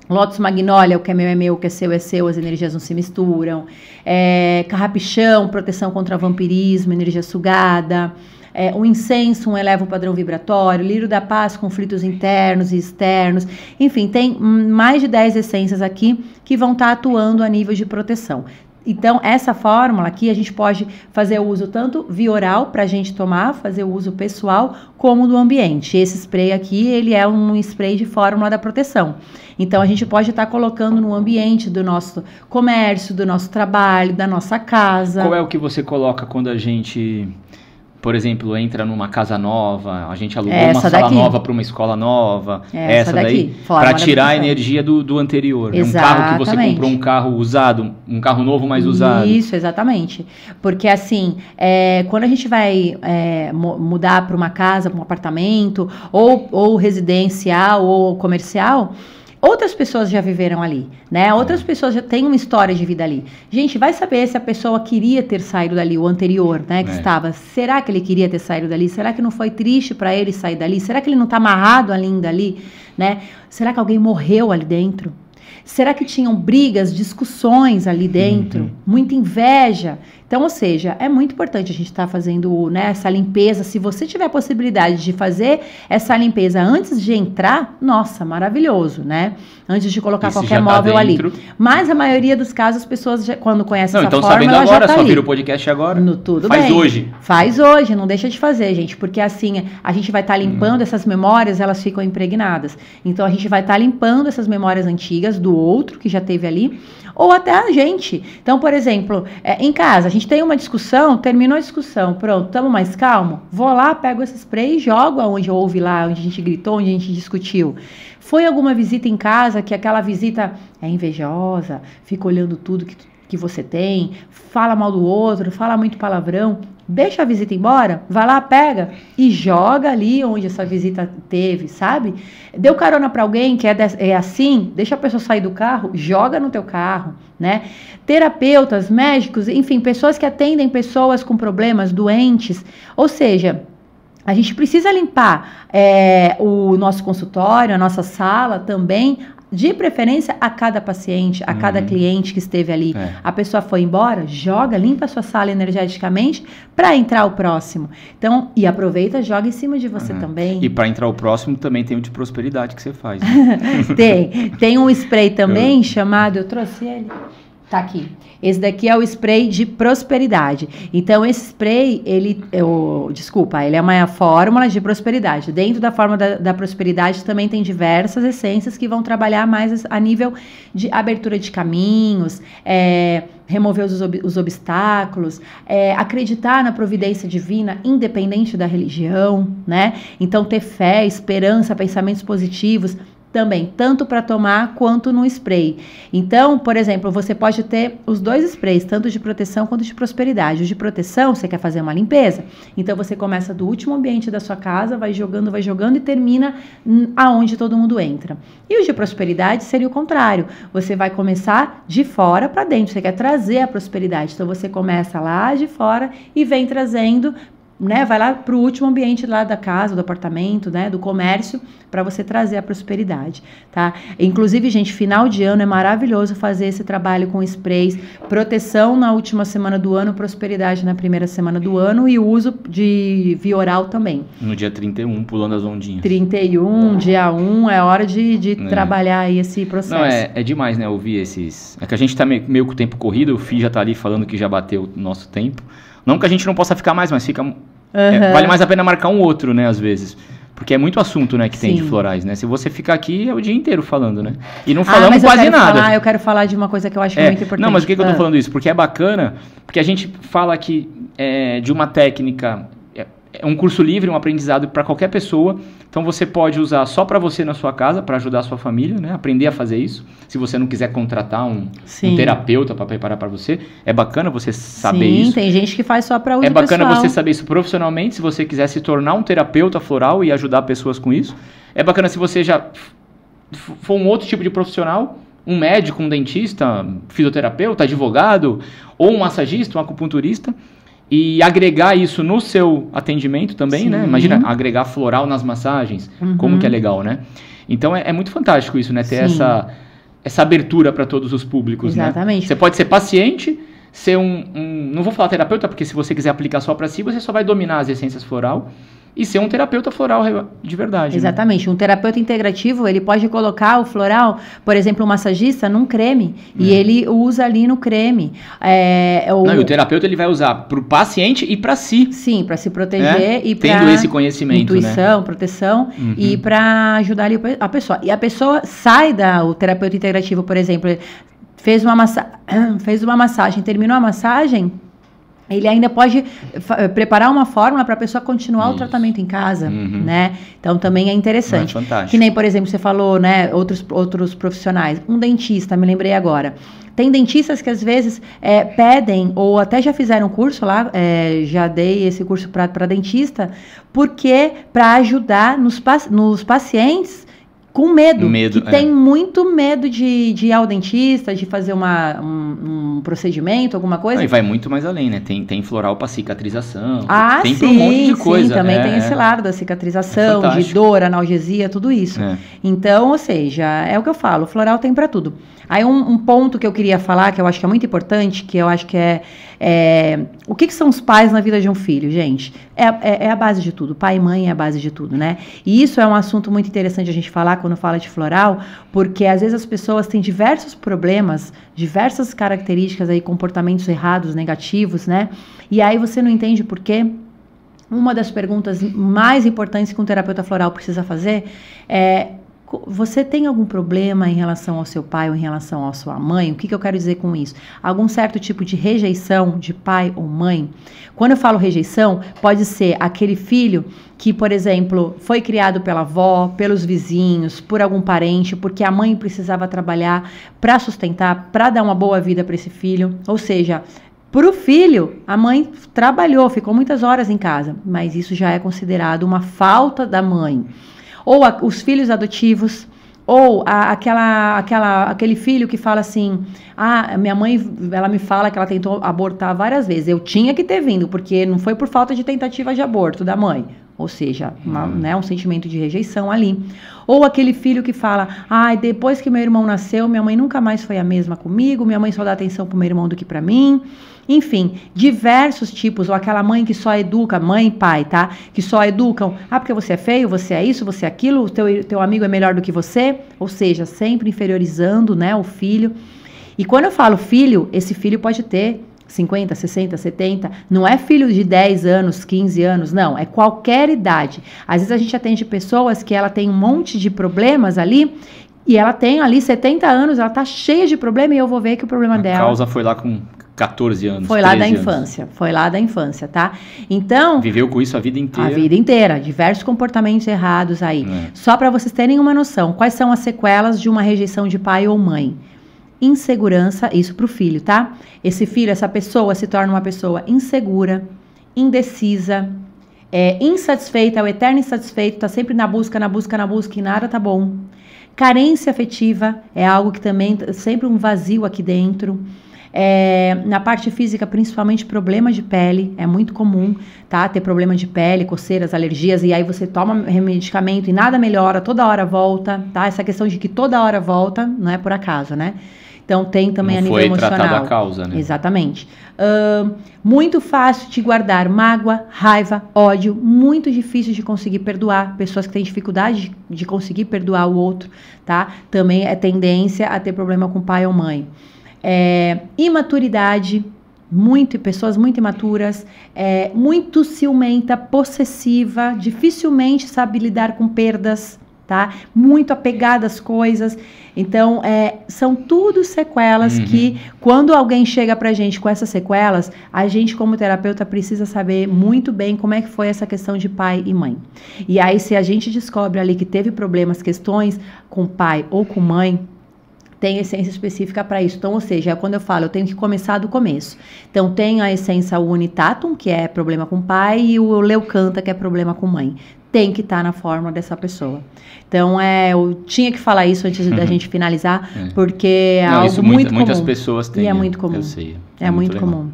Lótus Magnólia, o que é meu, o que é seu, as energias não se misturam, Carrapichão, proteção contra vampirismo, energia sugada, o incenso eleva o padrão vibratório, lírio da paz, conflitos internos e externos, enfim, tem mais de 10 essências aqui que vão estar atuando a nível de proteção. Então, essa fórmula aqui, a gente pode fazer o uso tanto via oral para a gente tomar, fazer o uso pessoal, como do ambiente. Esse spray aqui, ele é um spray de fórmula da proteção. Então, a gente pode estar colocando no ambiente do nosso comércio, do nosso trabalho, da nossa casa. Qual é o que você coloca quando a gente... Por exemplo, entra numa casa nova, a gente alugou uma sala nova para uma escola nova, essa daí, para tirar a energia do anterior. É um carro que você comprou, um carro usado, um carro novo, mas usado. Isso, exatamente. Porque assim, quando a gente vai mudar para uma casa, para um apartamento, ou residencial, ou comercial... Outras pessoas já viveram ali, né? Outras pessoas já têm uma história de vida ali. Gente, vai saber se a pessoa queria ter saído dali, o anterior, né? Que estava. Será que ele queria ter saído dali? Será que não foi triste para ele sair dali? Será que ele não está amarrado ainda ali, né? Será que alguém morreu ali dentro? Será que tinham brigas, discussões ali dentro? Muita inveja? Então, ou seja, é muito importante a gente estar fazendo, né, essa limpeza. Se você tiver a possibilidade de fazer essa limpeza antes de entrar, nossa, maravilhoso, né? Antes de colocar qualquer móvel ali. Mas a maioria dos casos, as pessoas, quando conhecem essa forma, sabendo ela agora, já tá só ali. vira o podcast agora. Tudo Faz bem. hoje. Faz hoje, não deixa de fazer, gente. Porque assim, a gente vai estar limpando essas memórias, elas ficam impregnadas. Então, a gente vai estar limpando essas memórias antigas do outro que já teve ali, ou até a gente. Então, por exemplo, em casa, a gente tem uma discussão, terminou a discussão, pronto, estamos mais calmo? Vou lá, pego esse spray e jogo aonde houve lá, onde a gente gritou, onde a gente discutiu. Foi alguma visita em casa que aquela visita é invejosa, fica olhando tudo que você tem, fala mal do outro, fala muito palavrão, deixa a visita embora, vai lá, pega e joga ali onde essa visita teve, sabe? Deu carona para alguém que é assim, deixa a pessoa sair do carro, joga no teu carro, né? Terapeutas, médicos, enfim, pessoas que atendem pessoas com problemas, doentes, ou seja... A gente precisa limpar o nosso consultório, a nossa sala também, de preferência a cada paciente, a cada cliente que esteve ali. A pessoa foi embora, joga, limpa a sua sala energeticamente para entrar o próximo. Então, e aproveita, joga em cima de você também. E para entrar o próximo também tem o de prosperidade que você faz. Né? Tem um spray também chamado, eu trouxe ele. Tá aqui. Esse daqui é o spray de prosperidade. Então, esse spray, ele é uma fórmula de prosperidade. Dentro da fórmula da prosperidade também tem diversas essências que vão trabalhar mais a nível de abertura de caminhos, remover os obstáculos, acreditar na providência divina, independente da religião, né? Então, ter fé, esperança, pensamentos positivos, também, tanto para tomar quanto no spray. Então, por exemplo, você pode ter os dois sprays, tanto de proteção quanto de prosperidade. O de proteção, você quer fazer uma limpeza, então você começa do último ambiente da sua casa, vai jogando e termina aonde todo mundo entra. E o de prosperidade seria o contrário. Você vai começar de fora para dentro, você quer trazer a prosperidade. Então, você começa lá de fora e vem trazendo, né, vai lá para o último ambiente lá da casa, do apartamento, né, do comércio, para você trazer a prosperidade, tá? Inclusive, gente, final de ano é maravilhoso fazer esse trabalho com sprays, proteção na última semana do ano, prosperidade na primeira semana do ano e o uso de via oral também. No dia 31, pulando as ondinhas. 31, dia 1, é hora de trabalhar aí esse processo. Não, é demais, né, ouvir esses... É que a gente tá meio com o tempo corrido, o Fih já tá ali falando que já bateu o nosso tempo. Não que a gente não possa ficar mais, mas fica... vale mais a pena marcar um outro, né, às vezes. Porque é muito assunto, né, que tem de florais, né? Se você ficar aqui, é o dia inteiro falando, né? E não falamos quase nada. Eu quero falar de uma coisa que eu acho muito importante. Não, mas por que eu tô falando isso? Porque é bacana, porque a gente fala aqui de uma técnica... É um curso livre, um aprendizado para qualquer pessoa. Então você pode usar só para você na sua casa, para ajudar a sua família, né? Aprender a fazer isso. Se você não quiser contratar um terapeuta para preparar para você, é bacana você saber isso. Sim, tem gente que faz só para uso pessoal. É bacana pessoal. Você saber isso profissionalmente, se você quiser se tornar um terapeuta floral e ajudar pessoas com isso. É bacana se você já for um outro tipo de profissional, um médico, um dentista, fisioterapeuta, advogado, ou um massagista, um acupunturista. E agregar isso no seu atendimento também, né? Imagina agregar floral nas massagens, como que é legal, né? Então é muito fantástico isso, né? Ter essa abertura para todos os públicos, Exatamente. Né? Você pode ser paciente, ser não vou falar terapeuta, porque se você quiser aplicar só para si, você só vai dominar as essências floral e ser um terapeuta floral de verdade. Exatamente. Né? Um terapeuta integrativo, ele pode colocar o floral, por exemplo, um massagista, num creme. E ele usa ali no creme. E o terapeuta ele vai usar para o paciente e para si. Sim, para se proteger e para... Tendo esse conhecimento, intuição, proteção, e para ajudar ali a pessoa. E a pessoa sai o terapeuta integrativo, por exemplo, fez uma massagem, terminou a massagem... Ele ainda pode preparar uma fórmula para a pessoa continuar o tratamento em casa, né? Então, também é interessante. É fantástico. Que nem, por exemplo, você falou, né? Outros profissionais. Um dentista, me lembrei agora. Tem dentistas que, às vezes, pedem, ou até já fizeram curso lá, já dei esse curso para dentista, porque para ajudar nos pacientes com medo. Tem muito medo de ir ao dentista, de fazer um procedimento, alguma coisa. E vai muito mais além, né? Tem floral para cicatrização. Tem sim, um monte de coisa. Também tem esse lado da cicatrização, de dor, analgesia, tudo isso. Então, ou seja, é o que eu falo, o floral tem para tudo. Aí um ponto que eu queria falar, que eu acho que é muito importante, que eu acho que o que são os pais na vida de um filho, gente? É a base de tudo. Pai e mãe é a base de tudo, né? E isso é um assunto muito interessante a gente falar quando fala de floral, porque às vezes as pessoas têm diversos problemas, diversas características aí, comportamentos errados, negativos, né? E aí você não entende por quê. Uma das perguntas mais importantes que um terapeuta floral precisa fazer é: você tem algum problema em relação ao seu pai ou em relação à sua mãe? O que eu quero dizer com isso? Algum certo tipo de rejeição de pai ou mãe? Quando eu falo rejeição, pode ser aquele filho que, por exemplo, foi criado pela avó, pelos vizinhos, por algum parente, porque a mãe precisava trabalhar para sustentar, para dar uma boa vida para esse filho. Ou seja, para o filho, a mãe trabalhou, ficou muitas horas em casa, mas isso já é considerado uma falta da mãe. Ou os filhos adotivos, ou aquele filho que fala assim: minha mãe, ela me fala que ela tentou abortar várias vezes, eu tinha que ter vindo, porque não foi por falta de tentativa de aborto da mãe. Ou seja, um sentimento de rejeição ali. Ou aquele filho que fala: depois que meu irmão nasceu, minha mãe nunca mais foi a mesma comigo, minha mãe só dá atenção pro meu irmão do que para mim. Enfim, diversos tipos. Ou aquela mãe que só educa, mãe e pai, tá? Que só educam: porque você é feio, você é isso, você é aquilo, o teu amigo é melhor do que você. Ou seja, sempre inferiorizando, né, o filho. E quando eu falo filho, esse filho pode ter 50, 60, 70, não é filho de 10 anos, 15 anos, não, é qualquer idade. Às vezes a gente atende pessoas que ela tem um monte de problemas ali, e ela tem ali 70 anos, ela tá cheia de problema, e eu vou ver que o problema dela... A causa foi lá com 14 anos, foi lá da infância, foi lá da infância, tá? Então... Viveu com isso a vida inteira. A vida inteira, diversos comportamentos errados aí. Só para vocês terem uma noção, quais são as sequelas de uma rejeição de pai ou mãe? Insegurança, isso pro filho, tá? Esse filho, essa pessoa se torna uma pessoa insegura, indecisa, insatisfeita, é o eterno insatisfeito, tá sempre na busca e nada tá bom. Carência afetiva é algo que também, sempre um vazio aqui dentro. Na parte física, principalmente problema de pele, é muito comum, tá? Ter problema de pele, coceiras, alergias, e aí você toma medicamento e nada melhora, toda hora volta, tá? Essa questão de que toda hora volta, não é por acaso, né? Então tem também a nível emocional. Foi tratada a causa, né? Exatamente. Muito fácil de guardar mágoa, raiva, ódio, muito difícil de conseguir perdoar. Pessoas que têm dificuldade de conseguir perdoar o outro, tá? Também é tendência a ter problema com pai ou mãe. Imaturidade, pessoas muito imaturas, muito ciumenta, possessiva, dificilmente sabe lidar com perdas, tá? Muito apegada às coisas. Então, são tudo sequelas que, quando alguém chega pra gente com essas sequelas, a gente, como terapeuta, precisa saber muito bem como é que foi essa questão de pai e mãe. E aí, se a gente descobre ali que teve problemas, questões com pai ou com mãe, tem essência específica para isso. Então, ou seja, quando eu falo, eu tenho que começar do começo. Então, tem a essência Unitatum, que é problema com pai, e o Leucanta, que é problema com mãe. Tem que estar na forma dessa pessoa. Então, eu tinha que falar isso antes da gente finalizar, porque é algo muito comum. Muitas pessoas têm. E é muito comum. Eu sei. É muito comum.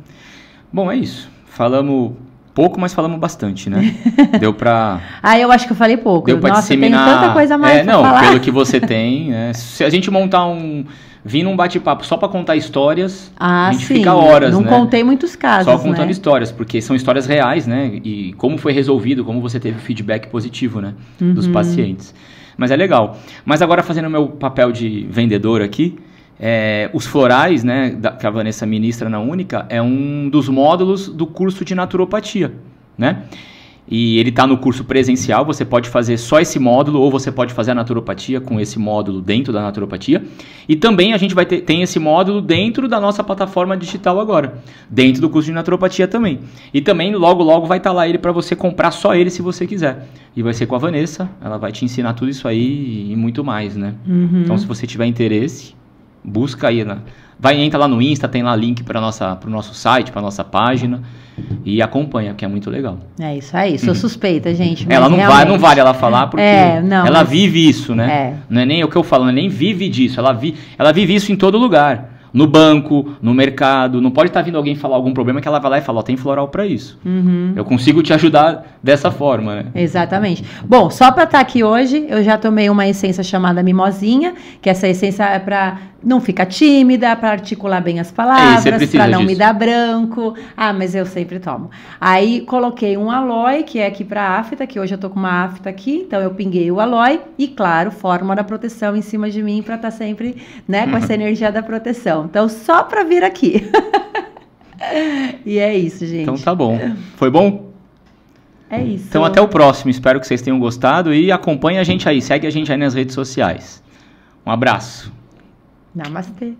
Bom, é isso. Falamos pouco, mas falamos bastante, né? Deu pra... eu acho que eu falei pouco. Deu pra disseminar... tem tanta coisa a mais pra falar. Pelo que você tem, né? Se a gente montar vir num bate-papo só pra contar histórias, a gente fica horas, não né? contei muitos casos, só contando histórias, porque são histórias reais, né? E como foi resolvido, como você teve feedback positivo, né? Dos pacientes. Mas é legal. Mas agora, fazendo o meu papel de vendedor aqui, os florais, né, que a Vanessa ministra na Única, é um dos módulos do curso de naturopatia, né? E ele está no curso presencial, você pode fazer só esse módulo, ou você pode fazer a naturopatia com esse módulo dentro da naturopatia. E também a gente tem esse módulo dentro da nossa plataforma digital agora, dentro do curso de naturopatia também. E também logo vai estar lá ele para você comprar só ele se você quiser. E vai ser com a Vanessa, ela vai te ensinar tudo isso aí e muito mais, né? Então, se você tiver interesse, busca aí, entra lá no Insta, tem lá link para o nosso site, para nossa página, e acompanha, que é muito legal. É isso aí, sou suspeita, gente. Mas ela não vale ela falar, porque ela vive isso, né? Não é nem o que eu falo, ela nem vive disso, ela vive isso em todo lugar. No banco, no mercado, não pode estar vindo alguém falar algum problema que ela vai lá e fala, tem floral para isso. Eu consigo te ajudar dessa forma, né? Exatamente. Bom, só para estar aqui hoje, eu já tomei uma essência chamada mimosinha, que essa essência é para não ficar tímida, para articular bem as palavras, para não me dar branco. Mas eu sempre tomo. Aí coloquei um aloe, que é aqui para afta, que hoje eu tô com uma afta aqui, então eu pinguei o aloe e, claro, fórmula da proteção em cima de mim para estar sempre, né, com essa energia da proteção. Então, só para vir aqui. E é isso, gente. Então tá bom. Foi bom? É isso. Então até o próximo. Espero que vocês tenham gostado e acompanhe a gente aí. Segue a gente aí nas redes sociais. Um abraço. Namastê.